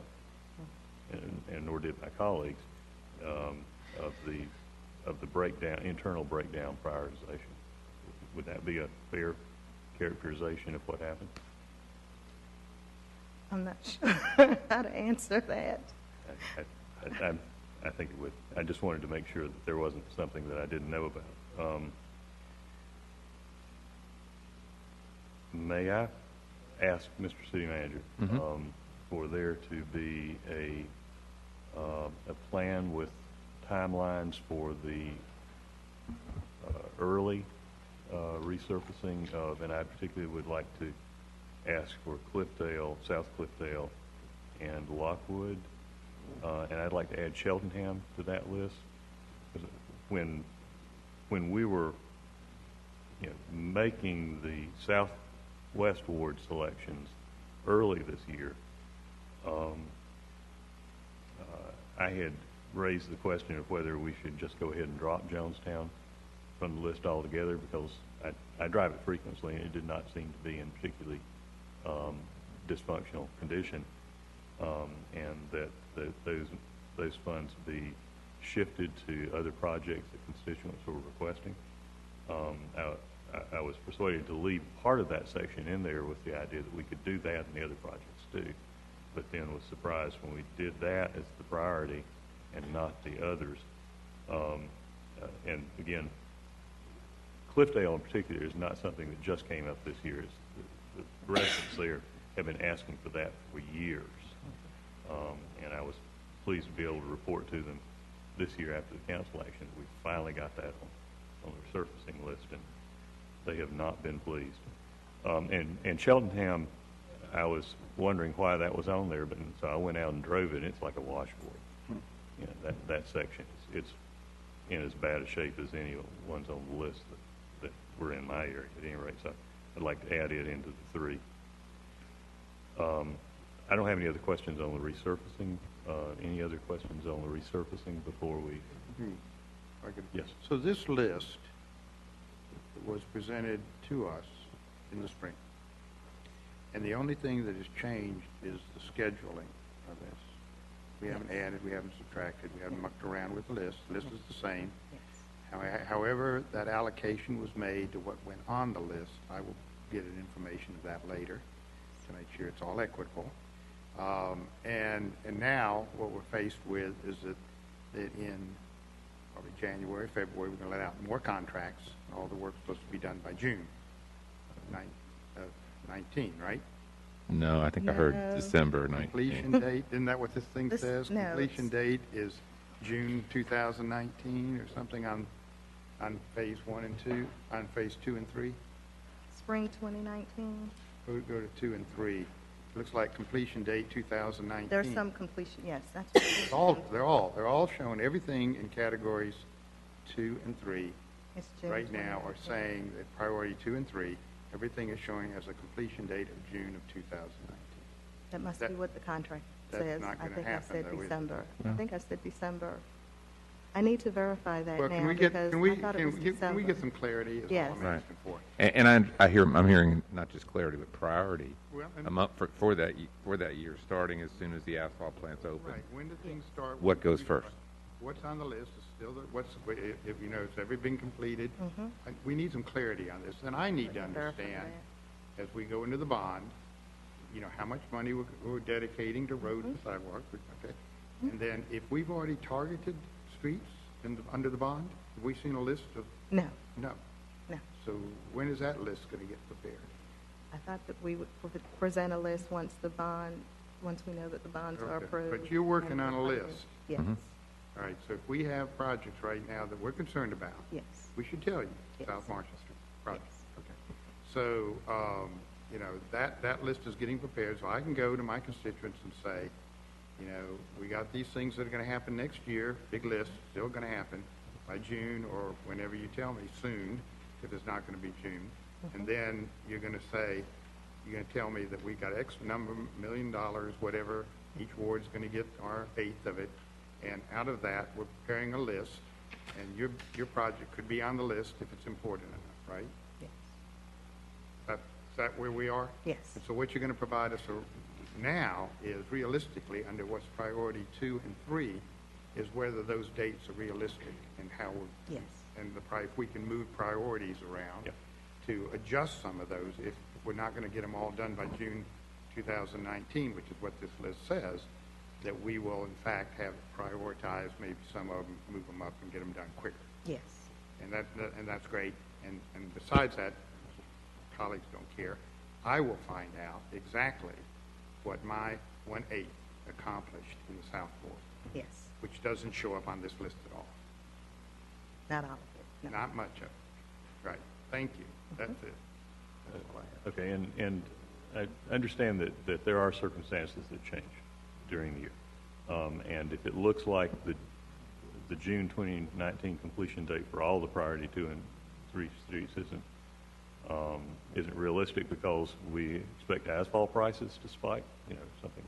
Speaker 1: it, and nor did my colleagues, of the breakdown, internal breakdown prioritization. Would that be a fair characterization of what happened?
Speaker 5: I'm not sure how to answer that.
Speaker 1: I think it would. I just wanted to make sure that there wasn't something that I didn't know about. May I ask Mr. City Manager for there to be a plan with timelines for the early resurfacing of, and I particularly would like to ask for Cliffdale, South Cliffdale, and Lockwood, and I'd like to add Cheltenham to that list. When we were making the Southwest Ward selections early this year, I had raised the question of whether we should just go ahead and drop Jonestown from the list altogether, because I drive it frequently and it did not seem to be in particularly dysfunctional condition, and that those funds be shifted to other projects that constituents were requesting. I was persuaded to leave part of that section in there with the idea that we could do that and the other projects too, but then was surprised when we did that as the priority and not the others. And again, Cliffdale in particular is not something that just came up this year. The residents there have been asking for that for years. And I was pleased to be able to report to them this year after the council action that we finally got that on the resurfacing list, and they have not been pleased. And Cheltenham, I was wondering why that was on there, but so I went out and drove it, and it's like a washboard. That section, it's in as bad a shape as any ones on the list that were in my area at any rate. So I'd like to add it into the three. I don't have any other questions on the resurfacing. Any other questions on the resurfacing before we? Yes.
Speaker 3: So this list was presented to us in the spring, and the only thing that has changed is the scheduling of this. We haven't added, we haven't subtracted, we haven't mucked around with the list. The list is the same. However, that allocation was made to what went on the list. I will get an information of that later to make sure it's all equitable. And now what we're faced with is that in probably January, February, we're going to let out more contracts, and all the work's supposed to be done by June of 19, right?
Speaker 8: No, I think I heard December 19th.
Speaker 3: Completion date, isn't that what this thing says?
Speaker 5: No,
Speaker 3: Completion date is June 2019 or something on phase 1 and 2, on phase 2 and 3?
Speaker 5: Spring 2019?
Speaker 3: Go to 2 and 3. Looks like completion date 2019.
Speaker 5: There's some completion, yes, that's what it is.
Speaker 3: They're all showing, everything in categories 2 and 3
Speaker 5: It's June
Speaker 3: right now are
Speaker 5: 2019.
Speaker 3: saying that priority 2 and 3, everything is showing as a completion date of June of 2019.
Speaker 5: That must be what the contract
Speaker 3: that's
Speaker 5: says.
Speaker 3: not
Speaker 5: I
Speaker 3: gonna
Speaker 5: think I
Speaker 3: happen,
Speaker 5: said
Speaker 3: though, is it?
Speaker 5: December. I think I said December. I need to verify that
Speaker 3: Well,
Speaker 5: now
Speaker 3: can we get,
Speaker 5: because
Speaker 3: can we,
Speaker 5: I thought it was
Speaker 3: can we
Speaker 5: December.
Speaker 3: get some clarity is
Speaker 5: Yes.
Speaker 3: all I'm
Speaker 8: Right.
Speaker 3: asking for.
Speaker 8: And I'm hearing not just clarity, but priority.
Speaker 3: Well, and-
Speaker 8: I'm up for that year, starting as soon as the asphalt plant's open.
Speaker 3: Right, when do things start?
Speaker 8: What goes first?
Speaker 3: What's on the list is still, if you know, it's everything completed. We need some clarity on this, and I need to
Speaker 5: Verify
Speaker 3: understand, as we go into the bond, how much money we're dedicating to roads and sidewalks, okay? And then, if we've already targeted streets under the bond, have we seen a list of?
Speaker 5: No,
Speaker 3: No.
Speaker 5: no.
Speaker 3: So when is that list going to get prepared?
Speaker 5: I thought that we would present a list once we know that the bonds are
Speaker 3: Okay,
Speaker 5: approved.
Speaker 3: but you're working
Speaker 5: and
Speaker 3: on a
Speaker 5: funded.
Speaker 3: list.
Speaker 5: Yes,
Speaker 3: All right, so if we have projects right now that we're concerned about,
Speaker 5: yes.
Speaker 3: we should tell you,
Speaker 5: Yes.
Speaker 3: South Marshall Street project.
Speaker 5: Yes.
Speaker 3: Okay. So, that list is getting prepared, so I can go to my constituents and say, you know, we got these things that are going to happen next year, big list, still going to happen by June or whenever you tell me, soon, if it's not going to be June. And then you're going to say, you're going to tell me that we got X number, $1 million, whatever, each ward's going to get our eighth of it. And out of that, we're preparing a list, and your project could be on the list if it's important enough, right?
Speaker 5: Yes.
Speaker 3: Is that where we are?
Speaker 5: Yes.
Speaker 3: And so what you're going to provide us now is realistically, under what's priority 2 and 3, is whether those dates are realistic and how we're,
Speaker 5: Yes.
Speaker 3: and if we can move priorities around
Speaker 1: Yep.
Speaker 3: to adjust some of those if we're not going to get them all done by June 2019, which is what this list says, that we will in fact have prioritized maybe some of them, move them up and get them done quicker.
Speaker 5: Yes.
Speaker 3: And that's great. And besides that, colleagues don't care, I will find out exactly what my 1/8 accomplished in the South Ward,
Speaker 5: Yes.
Speaker 3: which doesn't show up on this list at all.
Speaker 5: Not all of it. No.
Speaker 3: Not much of it. Right. Thank you. That's it.
Speaker 1: Okay, and I understand that there are circumstances that change during the year. And if it looks like the June 2019 completion date for all the priority 2 and 3 streets isn't realistic because we expect asphalt prices to spike, you know, something.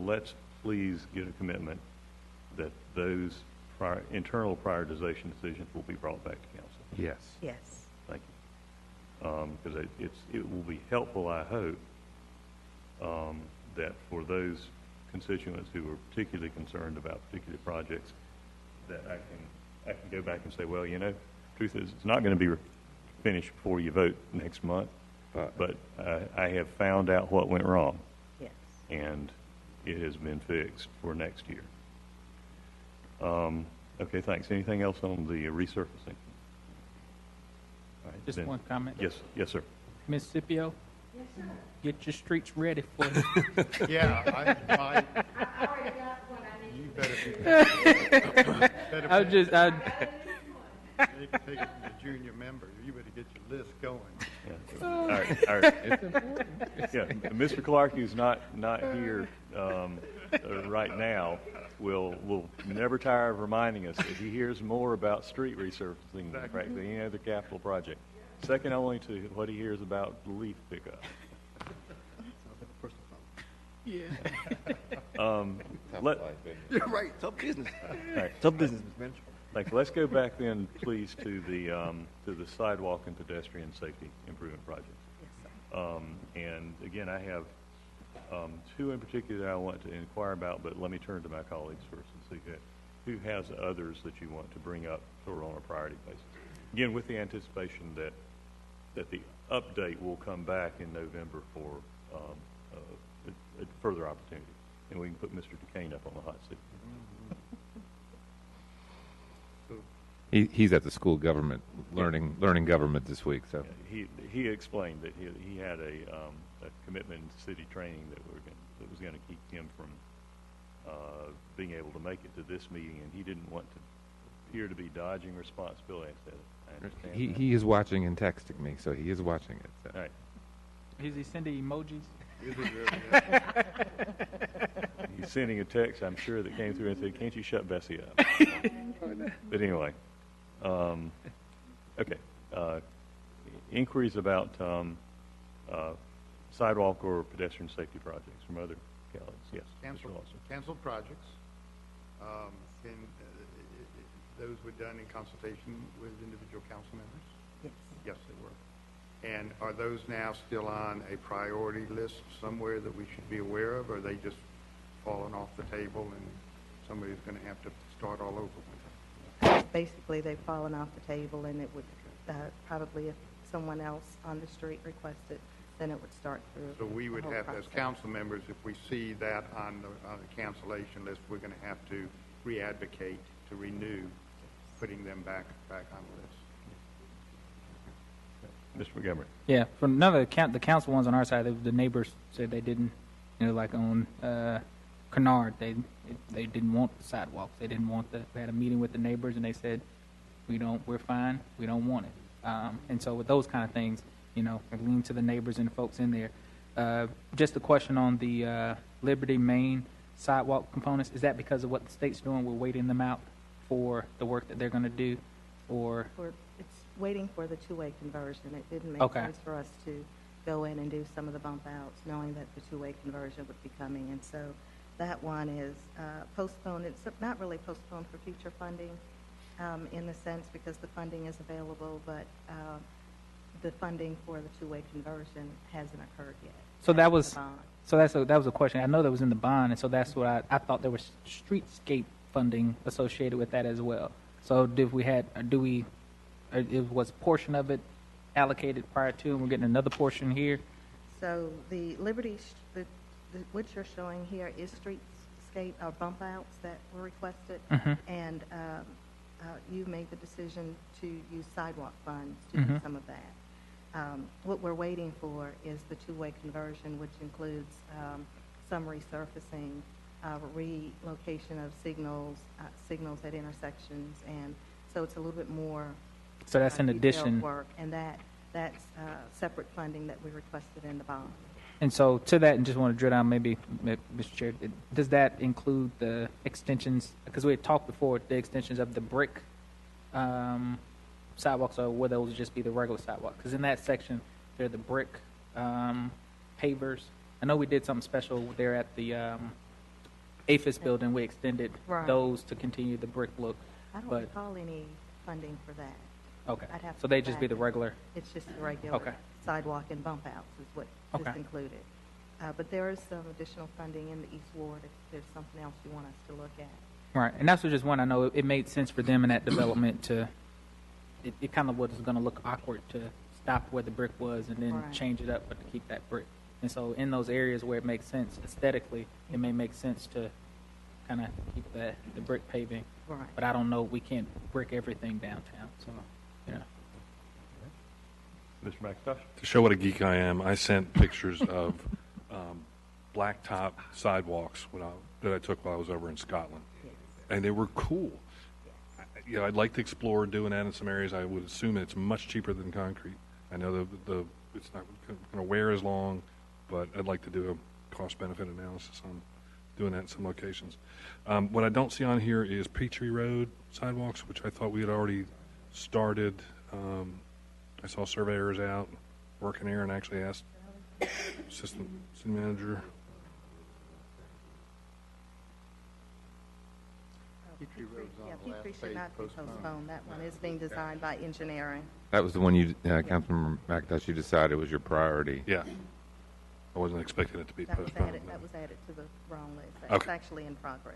Speaker 1: Let's please get a commitment that those internal prioritization decisions will be brought back to council.
Speaker 8: Yes.
Speaker 5: Yes.
Speaker 1: Thank you. Because it will be helpful, I hope, that for those constituents who are particularly concerned about particular projects, that I can go back and say, well, you know, truth is, it's not going to be finished before you vote next month, but I have found out what went wrong,
Speaker 5: Yes.
Speaker 1: and it has been fixed for next year. Okay, thanks. Anything else on the resurfacing? All right,
Speaker 6: Just
Speaker 1: then.
Speaker 6: one comment.
Speaker 1: Yes, sir.
Speaker 6: Ms. Scipio? Yes, sir. Get your streets ready for you.
Speaker 3: Yeah, I already got one I need. You better
Speaker 6: I was just,
Speaker 3: take it to the junior member. You better get your list going.
Speaker 1: Yeah. All right.
Speaker 8: It's important.
Speaker 1: Yeah, Mr. Clark, who's not here right now, will never tire of reminding us that he hears more about street resurfacing than practically any other capital project, second only to what he hears about leaf pickup.
Speaker 6: yeah.
Speaker 2: You're right. Tough business.
Speaker 1: All right.
Speaker 2: Tough business, Mr. Manager.
Speaker 1: Thanks. Let's go back then, please, to the sidewalk and pedestrian safety improvement projects.
Speaker 5: Yes, sir.
Speaker 1: And again, I have 2 in particular that I want to inquire about, but let me turn to my colleagues first and see who has others that you want to bring up sort of on a priority basis. Again, with the anticipation that the update will come back in November for a further opportunity, and we can put Mr. Duquesne up on the hot seat.
Speaker 8: He's at the school government, learning government this week, so.
Speaker 1: He explained that he had a commitment in city training that was going to keep him from being able to make it to this meeting, and he didn't want to appear to be dodging responsibility. I understand.
Speaker 8: He is watching and texting me, so he is watching it. So.
Speaker 1: All right.
Speaker 6: Is he sending emojis?
Speaker 1: He's sending a text, I'm sure, that came through and said, "Can't you shut Bessie up?" But anyway, okay. Inquiries about sidewalk or pedestrian safety projects from other colleagues. Yes, Mr. Lawson.
Speaker 3: Canceled projects. Those were done in consultation with individual council members?
Speaker 5: Yes.
Speaker 3: Yes, they were. And are those now still on a priority list somewhere that we should be aware of, or are they just falling off the table and somebody's going to have to start all over with them?
Speaker 5: Basically, they've fallen off the table, and it would probably, if someone else on the street requested, then it would start through.
Speaker 3: So we would
Speaker 5: the whole
Speaker 3: have, as
Speaker 5: process.
Speaker 3: council members, if we see that on the cancellation list, we're going to have to re-advocate to renew, putting them back on the list.
Speaker 1: Mr. Montgomery.
Speaker 6: Yeah, for none of the council ones on our side, the neighbors said they didn't, you know, like on Kennard, they didn't want the sidewalks. They didn't want they had a meeting with the neighbors, and they said, we're fine, we don't want it. And so with those kind of things, you know, I lean to the neighbors and the folks in there. Just a question on the Liberty Main sidewalk components. Is that because of what the state's doing? We're waiting them out for the work that they're going to do, or?
Speaker 5: It's waiting for the two-way conversion. It didn't make
Speaker 6: Okay.
Speaker 5: sense for us to go in and do some of the bump outs, knowing that the two-way conversion would be coming. And so that one is postponed. It's not really postponed for future funding in the sense because the funding is available, but the funding for the two-way conversion hasn't occurred yet.
Speaker 6: So that was,
Speaker 5: the bond.
Speaker 6: so that was a question. I know that was in the bond, and so that's what I thought there was streetscape funding associated with that as well. So was a portion of it allocated prior to, and we're getting another portion here?
Speaker 5: So the Liberty, what you're showing here is streetscape or bump outs that were requested, and you made the decision to use sidewalk funds to do some of that. What we're waiting for is the two-way conversion, which includes some resurfacing, relocation of signals at intersections, and so it's a little bit more.
Speaker 6: So that's in
Speaker 5: detailed
Speaker 6: addition.
Speaker 5: work, and that's separate funding that we requested in the bond.
Speaker 6: And so to that, and just want to drill down maybe, Mr. Chair, does that include the extensions? Because we had talked before, the extensions of the brick sidewalks, or will those just be the regular sidewalk? Because in that section, they're the brick pavers. I know we did something special there at the APHIS building. We extended
Speaker 5: Right.
Speaker 6: those to continue the brick look.
Speaker 5: I don't
Speaker 6: But-
Speaker 5: recall any funding for that.
Speaker 6: Okay.
Speaker 5: I'd have to
Speaker 6: So they
Speaker 5: go
Speaker 6: just be
Speaker 5: back
Speaker 6: the regular?
Speaker 5: It's just the regular
Speaker 6: Okay.
Speaker 5: sidewalk and bump outs is what is
Speaker 6: Okay.
Speaker 5: included. But there is some additional funding in the East Ward if there's something else you want us to look at.
Speaker 6: Right, and that's what just one I know it made sense for them in that development to. It kind of was going to look awkward to stop where the brick was and then
Speaker 5: Right.
Speaker 6: change it up, but to keep that brick. And so in those areas where it makes sense aesthetically, it may make sense to kind of keep the brick paving.
Speaker 5: Right.
Speaker 6: But I don't know. We can't brick everything downtown, so you know.
Speaker 1: Mr. McIntosh?
Speaker 7: To show what a geek I am, I sent pictures of blacktop sidewalks that I took while I was over in Scotland, and they were cool. I'd like to explore doing that in some areas. I would assume it's much cheaper than concrete. I know it's not going to wear as long, but I'd like to do a cost-benefit analysis on doing that in some locations. What I don't see on here is Peachtree Road sidewalks, which I thought we had already started. I saw surveyors out working there and actually asked assistant city manager.
Speaker 5: Yeah, Peachtree should not be postponed. That one is being designed by engineering.
Speaker 8: That was the one you, Councilmember McIntosh, you decided was your priority.
Speaker 7: Yeah. I wasn't expecting it to be
Speaker 5: That was
Speaker 7: postponed.
Speaker 5: added, that was added to the wrong list. That's
Speaker 7: Okay.
Speaker 5: actually in progress.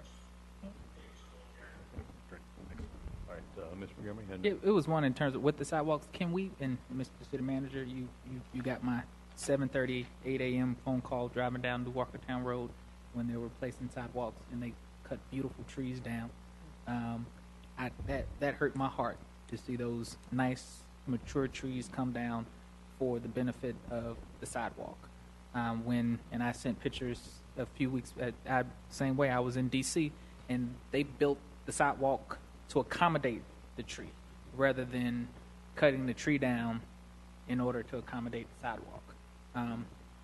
Speaker 1: Great, thanks. All right, Ms. Montgomery?
Speaker 6: It was one in terms of with the sidewalks. Can we, and Mr. City Manager, you got my 7:30, 8 a.m. phone call driving down New Walkertown Road when they were replacing sidewalks and they cut beautiful trees down. That hurt my heart to see those nice mature trees come down for the benefit of the sidewalk. And I sent pictures a few weeks. Same way I was in D.C. and they built the sidewalk to accommodate the tree rather than cutting the tree down in order to accommodate the sidewalk.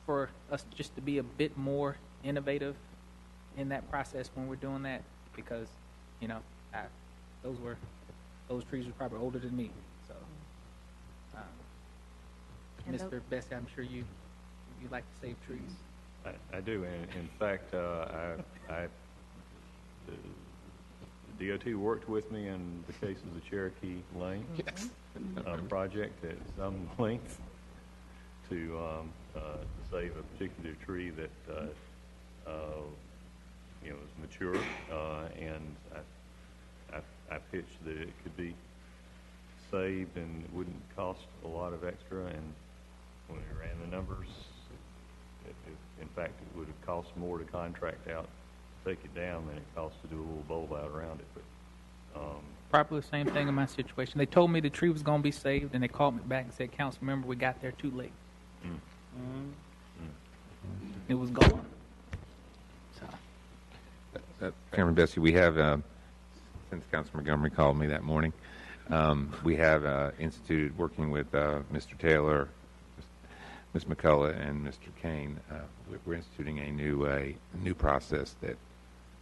Speaker 6: For us just to be a bit more innovative in that process when we're doing that, because those trees were probably older than me. So,
Speaker 5: And
Speaker 6: Mr. Bessie, I'm sure you like to save trees.
Speaker 1: I do, and in fact, the DOT worked with me in the case of the Cherokee Lane project at some length to save a particular tree that was mature, and I pitched that it could be saved and it wouldn't cost a lot of extra, and when we ran the numbers, in fact, it would have cost more to contract out to take it down than it cost to do a little bulb out around it. But
Speaker 6: Probably the same thing in my situation. They told me the tree was going to be saved, and they called me back and said, "Council member, we got there too late. It was gone." So,
Speaker 8: Chairman Bessie, we have, since Councilman Montgomery called me that morning, we have instituted, working with Mr. Taylor, Ms. McCullough and Mr. Kane, we're instituting a new process that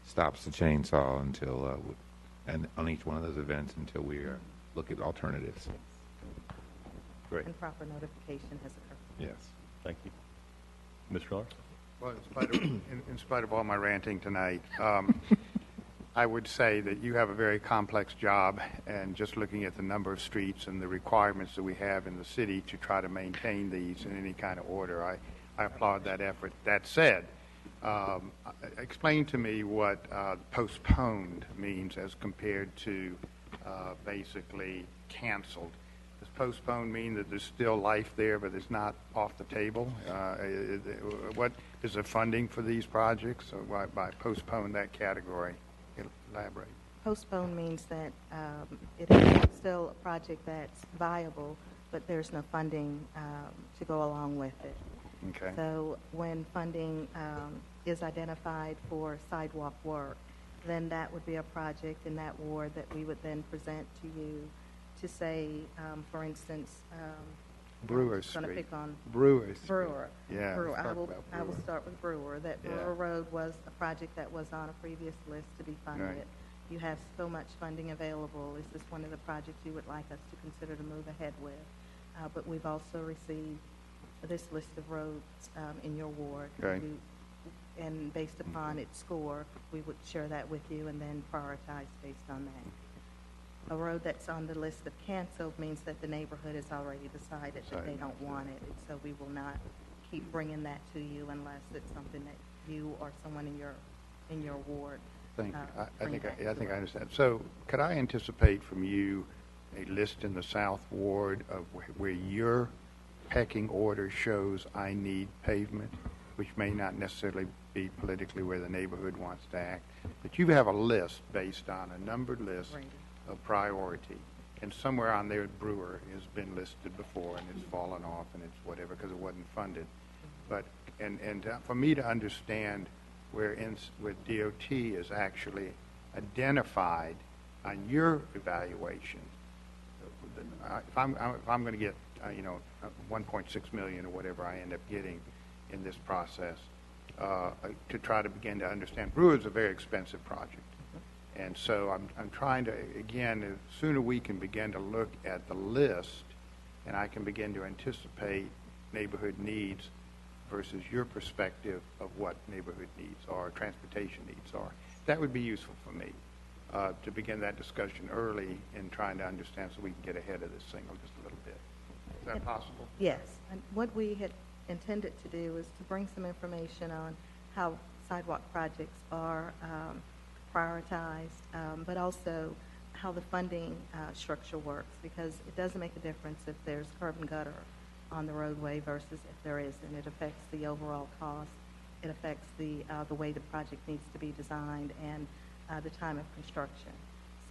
Speaker 8: stops the chainsaw until, and on each one of those events until we look at alternatives.
Speaker 1: Great.
Speaker 5: And proper notification has occurred.
Speaker 8: Yes.
Speaker 1: Thank you. Mr. Miller?
Speaker 3: Well, in spite of all my ranting tonight, I would say that you have a very complex job, and just looking at the number of streets and the requirements that we have in the city to try to maintain these in any kind of order, I applaud that effort. That said, explain to me what postponed means as compared to basically canceled. Does postponed mean that there's still life there, but it's not off the table? What is the funding for these projects? Or by postpone that category? Elaborate.
Speaker 5: Postpone means that it is still a project that's viable, but there's no funding to go along with it.
Speaker 3: Okay.
Speaker 5: So when funding is identified for sidewalk work, then that would be a project in that ward that we would then present to you to say, for instance,
Speaker 3: Brewer
Speaker 5: I'm going to
Speaker 3: Street.
Speaker 5: pick on
Speaker 3: Brewer Street.
Speaker 5: Brewer.
Speaker 3: Yeah,
Speaker 5: Brewer.
Speaker 3: let's
Speaker 5: I
Speaker 3: talk
Speaker 5: will.
Speaker 3: about
Speaker 5: I will
Speaker 3: Brewer.
Speaker 5: start with Brewer. That
Speaker 3: Yeah.
Speaker 5: Brewer Road was a project that was on a previous list to be funded.
Speaker 3: Right.
Speaker 5: You have so much funding available. Is this one of the projects you would like us to consider to move ahead with? But we've also received this list of roads in your ward.
Speaker 3: Okay.
Speaker 5: And based upon its score, we would share that with you and then prioritize based on that. A road that's on the list of canceled means that the neighborhood has already decided that they don't want it, and so we will not keep bringing that to you unless it's something that you or someone in your ward.
Speaker 3: Thank you. I
Speaker 5: bring
Speaker 3: think
Speaker 5: back
Speaker 3: I
Speaker 5: to
Speaker 3: think I
Speaker 5: us.
Speaker 3: understand. So, could I anticipate from you a list in the South Ward of where your pecking order shows I need pavement, which may not necessarily be politically where the neighborhood wants to act, but you have a list based on a numbered list
Speaker 5: Right.
Speaker 3: of priority, and somewhere on there Brewer has been listed before and it's fallen off and it's whatever because it wasn't funded. But for me to understand where DOT is actually identified on your evaluation, if I'm going to get 1.6 million or whatever I end up getting in this process, to try to begin to understand, Brewer is a very expensive project. And so I'm trying to, again, the sooner we can begin to look at the list and I can begin to anticipate neighborhood needs versus your perspective of what neighborhood needs are, transportation needs are, that would be useful for me to begin that discussion early in trying to understand so we can get ahead of this thing just a little bit. Is that possible?
Speaker 5: Yes. And what we had intended to do is to bring some information on how sidewalk projects are prioritized, but also how the funding structure works, because it does make a difference if there's curb and gutter on the roadway versus if there isn't. It affects the overall cost. It affects the way the project needs to be designed and the time of construction.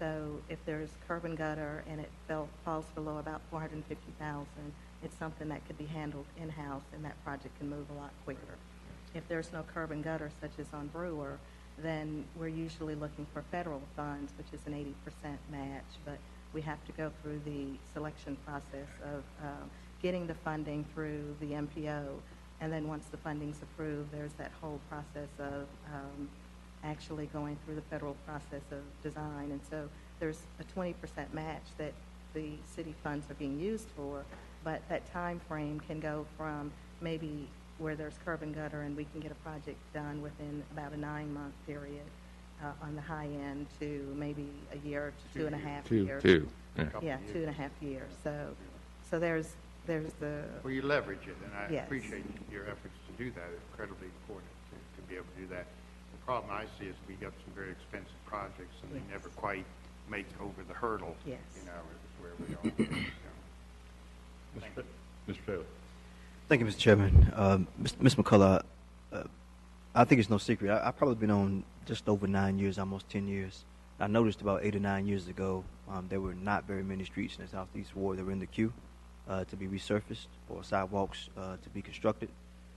Speaker 5: So if there's curb and gutter and it falls below about $450,000, it's something that could be handled in-house and that project can move a lot quicker. If there's no curb and gutter, such as on Brewer, then we're usually looking for federal funds, which is an 80% match, but we have to go through the selection process of getting the funding through the MPO, and then once the funding's approved, there's that whole process of actually going through the federal process of design. And so there's a 20% match that the city funds are being used for, but that time frame can go from maybe where there's curb and gutter and we can get a project done within about a 9-month period on the high end to maybe a year to 2.5 years.
Speaker 8: Two. Yeah.
Speaker 5: Yeah, 2.5 years. So there's the,
Speaker 3: Well, you leverage it, and I
Speaker 5: Yes.
Speaker 3: appreciate your efforts to do that. It's incredibly important to be able to do that. The problem I see is we got some very expensive projects, and they
Speaker 5: Yes.
Speaker 3: never quite make over the hurdle.
Speaker 5: Yes.
Speaker 3: Is where we are.
Speaker 1: Mr. Taylor?
Speaker 2: Thank you, Mr. Chairman. Ms. McCullough, I think it's no secret. I've probably been on just over 9 years, almost 10 years. I noticed about 8 or 9 years ago there were not very many streets in the Southeast Ward that were in the queue to be resurfaced or sidewalks to be constructed.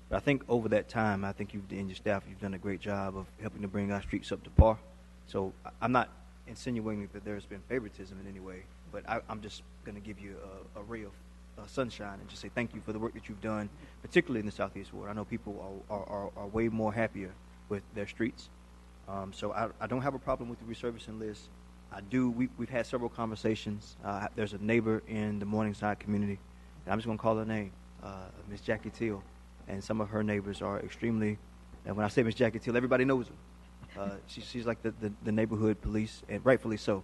Speaker 2: But I think over that time, I think you and your staff, you've done a great job of helping to bring our streets up to par. So I'm not insinuating that there's been favoritism in any way, but I'm just going to give you a ray of sunshine and just say thank you for the work that you've done, particularly in the Southeast Ward. I know people are way more happier with their streets. So I don't have a problem with the resurfacing list. We've had several conversations. There's a neighbor in the Morningside community, and I'm just going to call her name, Miss Jackie Teal, and some of her neighbors are extremely, and when I say Miss Jackie Teal, everybody knows her. She's like the neighborhood police, and rightfully so.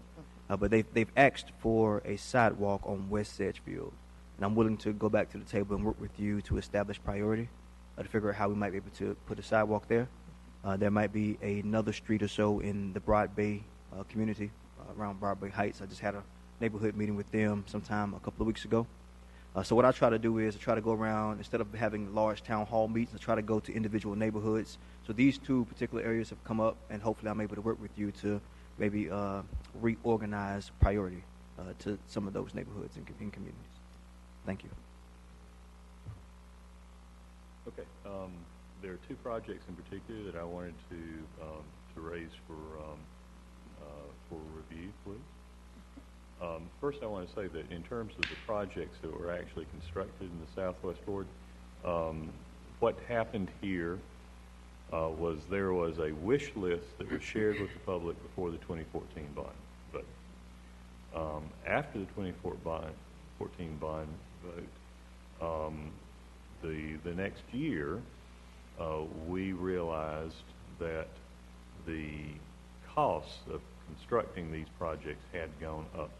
Speaker 2: But they've asked for a sidewalk on West Sedgefield, and I'm willing to go back to the table and work with you to establish priority, to figure out how we might be able to put a sidewalk there. There might be another street or so in the Broad Bay community, around Broad Bay Heights. I just had a neighborhood meeting with them sometime a couple of weeks ago. So what I try to do is I try to go around, instead of having large town hall meetings, I try to go to individual neighborhoods. So these two particular areas have come up, and hopefully I'm able to work with you to maybe reorganize priority to some of those neighborhoods and communities. Thank you.
Speaker 1: Okay. There are two projects in particular that I wanted to raise for review, please. First, I want to say that in terms of the projects that were actually constructed in the Southwest Ward, what happened here was there was a wish list that was shared with the public before the 2014 bond vote. After the 2014 bond vote, the next year, we realized that the costs of constructing these projects had gone up,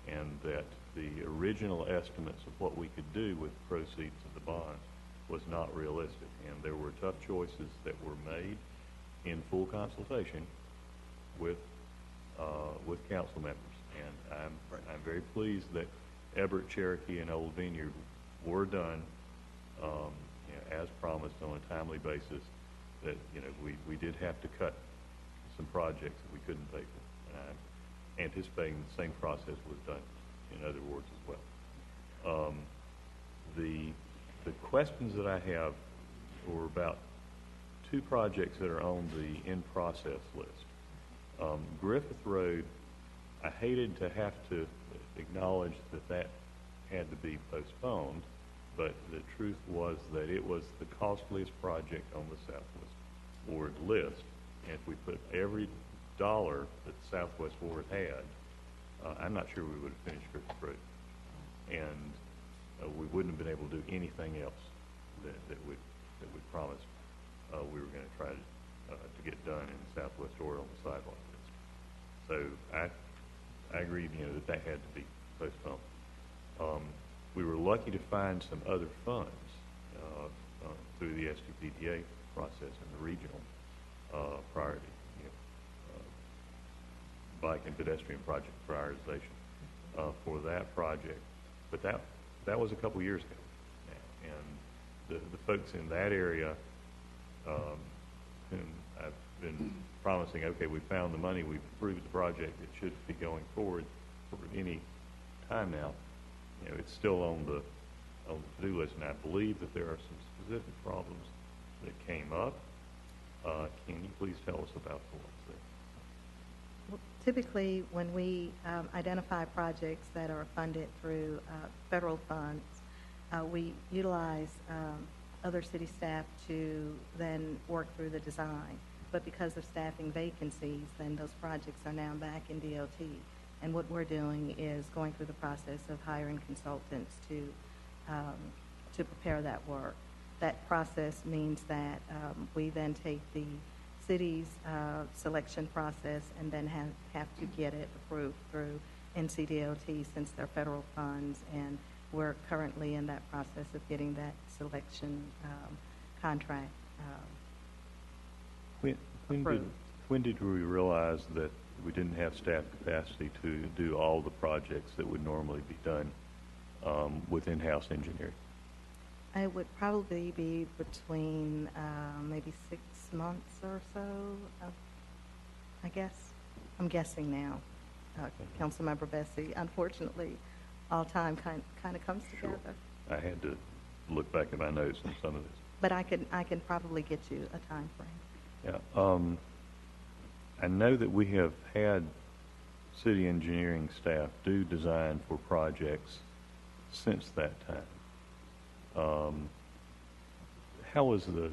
Speaker 1: and that the original estimates of what we could do with the proceeds of the bonds was not realistic, and there were tough choices that were made in full consultation with council members. And I'm very pleased that Everett, Cherokee, and Old Vineyard were done as promised on a timely basis. That we did have to cut some projects that we couldn't pay for, and I'm anticipating the same process was done in other wards as well. The questions that I have were about two projects that are on the in-process list. Griffith Road, I hated to have to acknowledge that had to be postponed, but the truth was that it was the costliest project on the Southwest Ward list. And if we put every dollar that the Southwest Ward had, I'm not sure we would have finished Griffith Road. And we wouldn't have been able to do anything else that we promised we were going to try to get done in the Southwest Ward on the sidewalk list. So I agreed, that had to be postponed. We were lucky to find some other funds through the SDPDA process in the regional priority, bike and pedestrian project prioritization for that project. But that was a couple years ago now. And the folks in that area whom I've been promising, okay, we found the money, we've approved the project, it should be going forward for any time now. It's still on the to-do list, and I believe that there are some specific problems that came up. Can you please tell us about the ones there?
Speaker 5: Well, typically, when we identify projects that are funded through federal funds, we utilize other city staff to then work through the design. But because of staffing vacancies, then those projects are now back in DOT. And what we're doing is going through the process of hiring consultants to prepare that work. That process means that we then take the city's selection process and then have to get it approved through NCDOT since they're federal funds, and we're currently in that process of getting that selection contract approved.
Speaker 1: When did we realize that we didn't have staff capacity to do all the projects that would normally be done with in-house engineering?
Speaker 5: It would probably be between maybe 6 months or so, I guess. I'm guessing now, Councilmember Bessie. Unfortunately, all time kind of comes together.
Speaker 1: Sure. I had to look back at my notes on some of this.
Speaker 5: But I can probably get you a time frame.
Speaker 1: Yeah. I know that we have had city engineering staff do design for projects since that time. How was the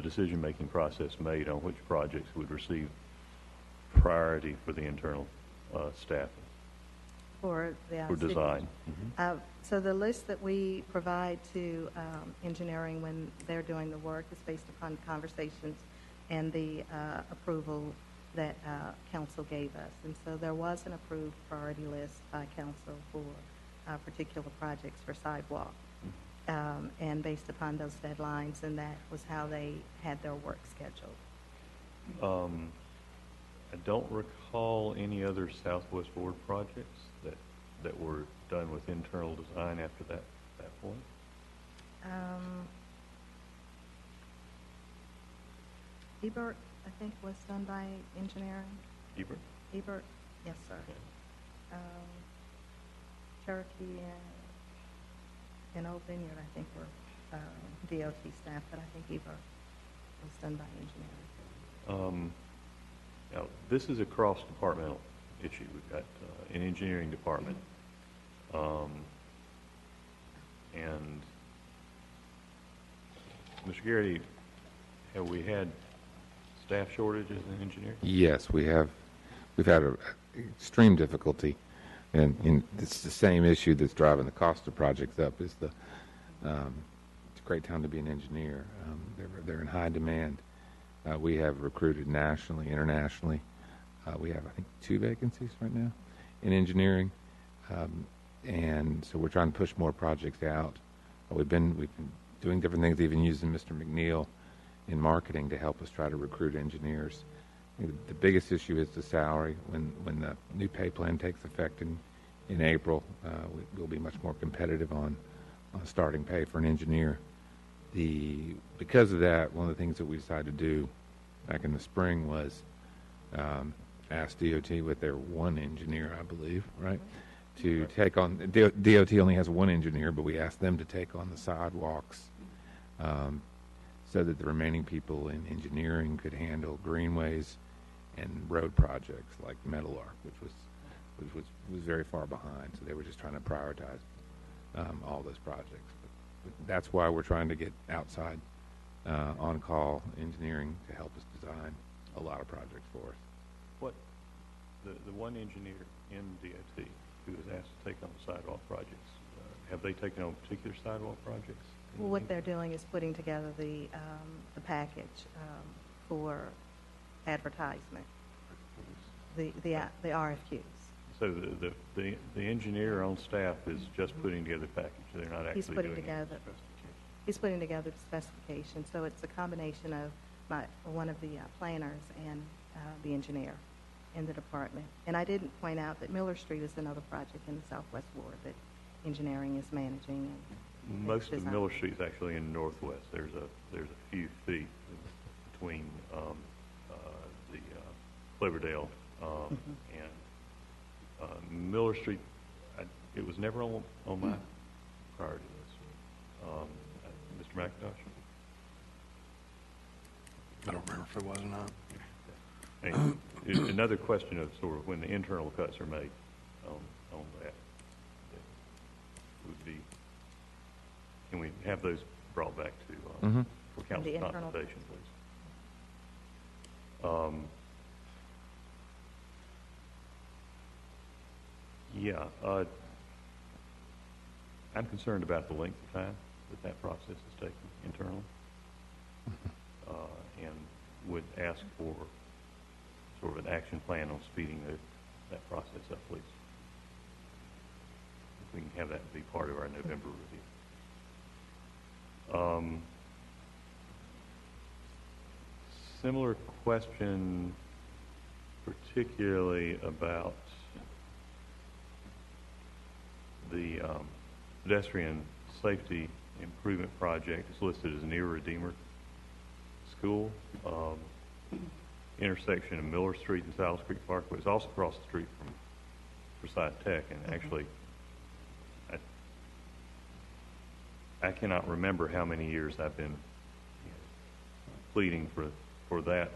Speaker 1: decision-making process made on which projects would receive priority for the internal staffing
Speaker 5: For the
Speaker 1: for
Speaker 5: city.
Speaker 1: design?
Speaker 5: So the list that we provide to engineering when they're doing the work is based upon conversations and the approval that council gave us. And so there was an approved priority list by council for particular projects for sidewalk. And based upon those deadlines, and that was how they had their work scheduled.
Speaker 1: I don't recall any other Southwest Board projects that were done with internal design after that point.
Speaker 5: Ebert, I think, was done by engineering.
Speaker 1: Ebert?
Speaker 5: Ebert, yes, sir.
Speaker 1: Okay.
Speaker 5: Cherokee and Old Vineyard, I think, were DOT staff, but I think Ebert was done by engineering.
Speaker 1: Now, this is a cross-departmental issue. We've got an engineering department, and Mr. Garrity, have we had staff shortages in engineering?
Speaker 8: Yes, we have. We've had extreme difficulty, and it's the same issue that's driving the cost of projects up. Is the it's a great time to be an engineer. They're in high demand. We have recruited nationally, internationally. We have, I think, 2 vacancies right now in engineering, and so we're trying to push more projects out. We've been doing different things, even using Mr. McNeil in marketing to help us try to recruit engineers. The biggest issue is the salary. When the new pay plan takes effect in April, we'll be much more competitive on starting pay for an engineer. Because of that, one of the things that we decided to do back in the spring was ask DOT with their 1 engineer, I believe, right, to take on. DOT only has 1 engineer, but we asked them to take on the sidewalks so that the remaining people in engineering could handle greenways and road projects like Meadowlark, which was very far behind. So they were just trying to prioritize all those projects. But that's why we're trying to get outside on-call engineering to help us design a lot of projects for us.
Speaker 1: What the 1 engineer in DOT who was asked to take on sidewalk projects, have they taken on particular sidewalk projects?
Speaker 5: Well, what they're doing is putting together the package for advertisement, the RFQs.
Speaker 1: So the engineer on staff is just putting together the package. They're not actually doing it.
Speaker 5: He's putting together the specification. So it's a combination of one of the planners and the engineer in the department. And I didn't point out that Miller Street is another project in the Southwest Ward that engineering is managing. And
Speaker 1: most of Miller Street is actually in the Northwest. There's a few feet between the Cloverdale and Miller Street. It was never on my priority list. Mr. McIntosh?
Speaker 7: I don't remember if it was or not.
Speaker 1: And another question of sort of when the internal cuts are made on that would be, can we have those brought back to for council consultation, please? Yeah, I'm concerned about the length of time that process is taking internally, and would ask for sort of an action plan on speeding that process up, please. If we can have that be part of our November review. Similar question, particularly about the pedestrian safety improvement project. It's listed as near Redeemer School, intersection of Miller Street and South Creek Parkway. It's also across the street from Forsyth Tech, and actually, I cannot remember how many years I've been pleading for that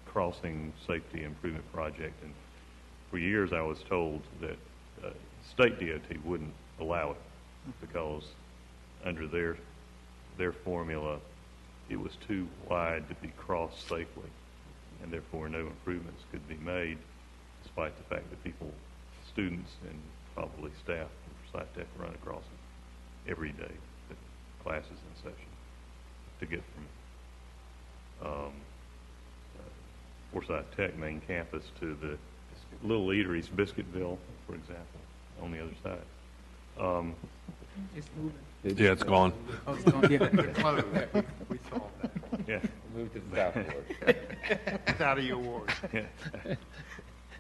Speaker 1: crossing safety improvement project, and for years I was told that state DOT wouldn't allow it because under their formula, it was too wide to be crossed safely, and therefore no improvements could be made, despite the fact that students and probably staff from Forsyth Tech run across it every day, with classes in session, to get from Forsyth Tech main campus to the little eateries, Biscuitville, for example, on the other side.
Speaker 6: It's moving.
Speaker 7: Yeah, it's gone.
Speaker 6: Oh, it's going, yeah.
Speaker 3: We solved that.
Speaker 1: Yeah.
Speaker 8: Move to the southward.
Speaker 3: It's out of your ward.
Speaker 1: Yeah.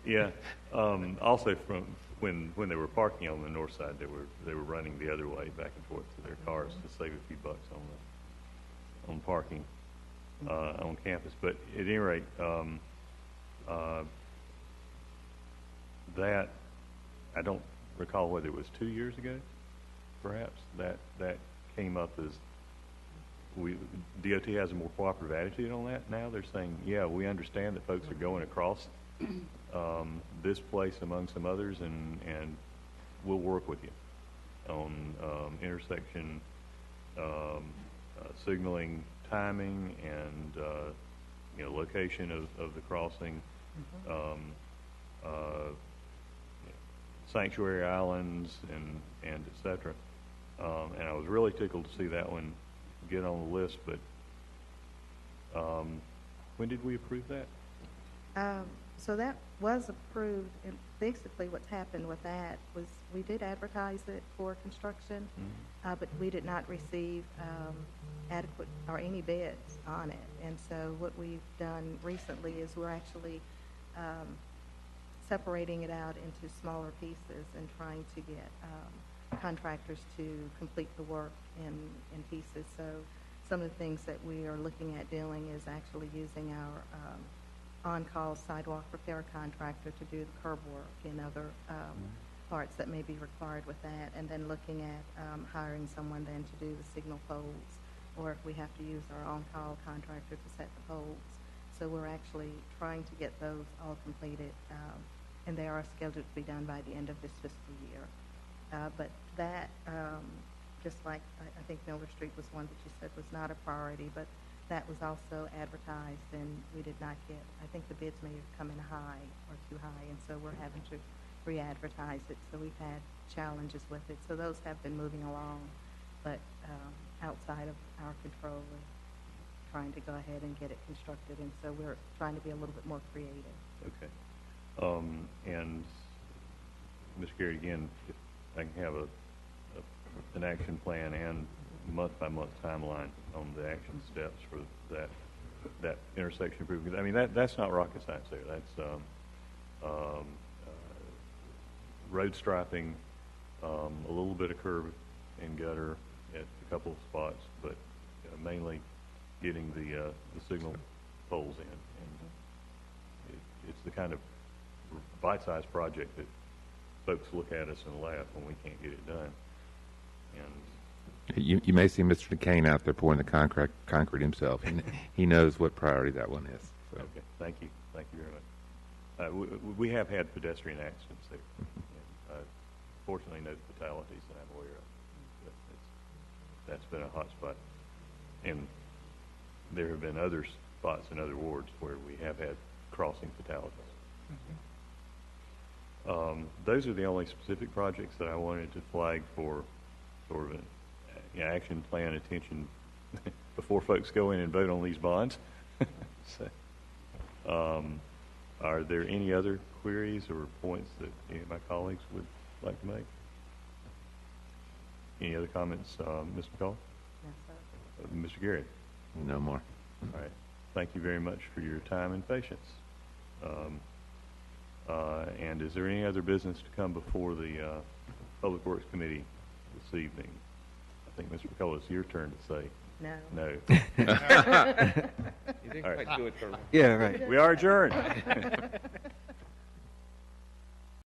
Speaker 1: Yeah. Also, from when they were parking on the north side, they were running the other way back and forth to their cars to save a few bucks on parking on campus. But at any rate, that I don't recall whether it was 2 years ago, perhaps that came up as DOT has a more cooperative attitude on that now. They're saying, yeah, we understand that folks are going across this place among some others, and we'll work with you on intersection signaling, timing, and location of the crossing, sanctuary islands, and et cetera. And I was really tickled to see that one get on the list, but when did we approve that?
Speaker 5: So that was approved, and basically what's happened with that was we did advertise it for construction, but we did not receive adequate or any bids on it. And so what we've done recently is we're actually separating it out into smaller pieces and trying to get contractors to complete the work in pieces. So some of the things that we are looking at doing is actually using our on-call sidewalk repair contractor to do the curb work and other parts that may be required with that, and then looking at hiring someone then to do the signal poles, or if we have to use our on-call contractor to set the poles. So we're actually trying to get those all completed, and they are scheduled to be done by the end of this fiscal year. But that, just like I think Miller Street was one that you said was not a priority, but that was also advertised, and we did not get, I think the bids may have come in high or too high, and so we're having to re-advertise it. So we've had challenges with it. So those have been moving along, but outside of our control of trying to go ahead and get it constructed, and so we're trying to be a little bit more creative.
Speaker 1: Okay. And Ms. Gary, again, if I can have an action plan and month-by-month timeline on the action steps for that intersection improvement. I mean, that's not rocket science there. That's road striping, a little bit of curb and gutter at a couple of spots, but mainly getting the signal poles in. And it's the kind of bite-sized project that folks look at us and laugh when we can't get it done. And
Speaker 8: You may see Mr. DeCane out there pouring the concrete himself. He knows what priority that one is. So.
Speaker 1: okay, thank you very much. We have had pedestrian accidents there. And, fortunately, no fatalities that I'm aware of. But that's been a hot spot, and there have been other spots in other wards where we have had crossing fatalities. Those are the only specific projects that I wanted to flag for sort of an action plan attention before folks go in and vote on these bonds. So, are there any other queries or points that any of my colleagues would like to make? Any other comments, Ms. McCall?
Speaker 5: Yes, sir.
Speaker 1: Mr. Gary?
Speaker 8: No more.
Speaker 1: All right. Thank you very much for your time and patience. And is there any other business to come before the Public Works Committee this evening? I think, Mr. McCullough, it's your turn to say
Speaker 5: No.
Speaker 1: no.
Speaker 8: You didn't
Speaker 1: All right.
Speaker 8: quite do it for
Speaker 2: Yeah, right.
Speaker 1: We are adjourned.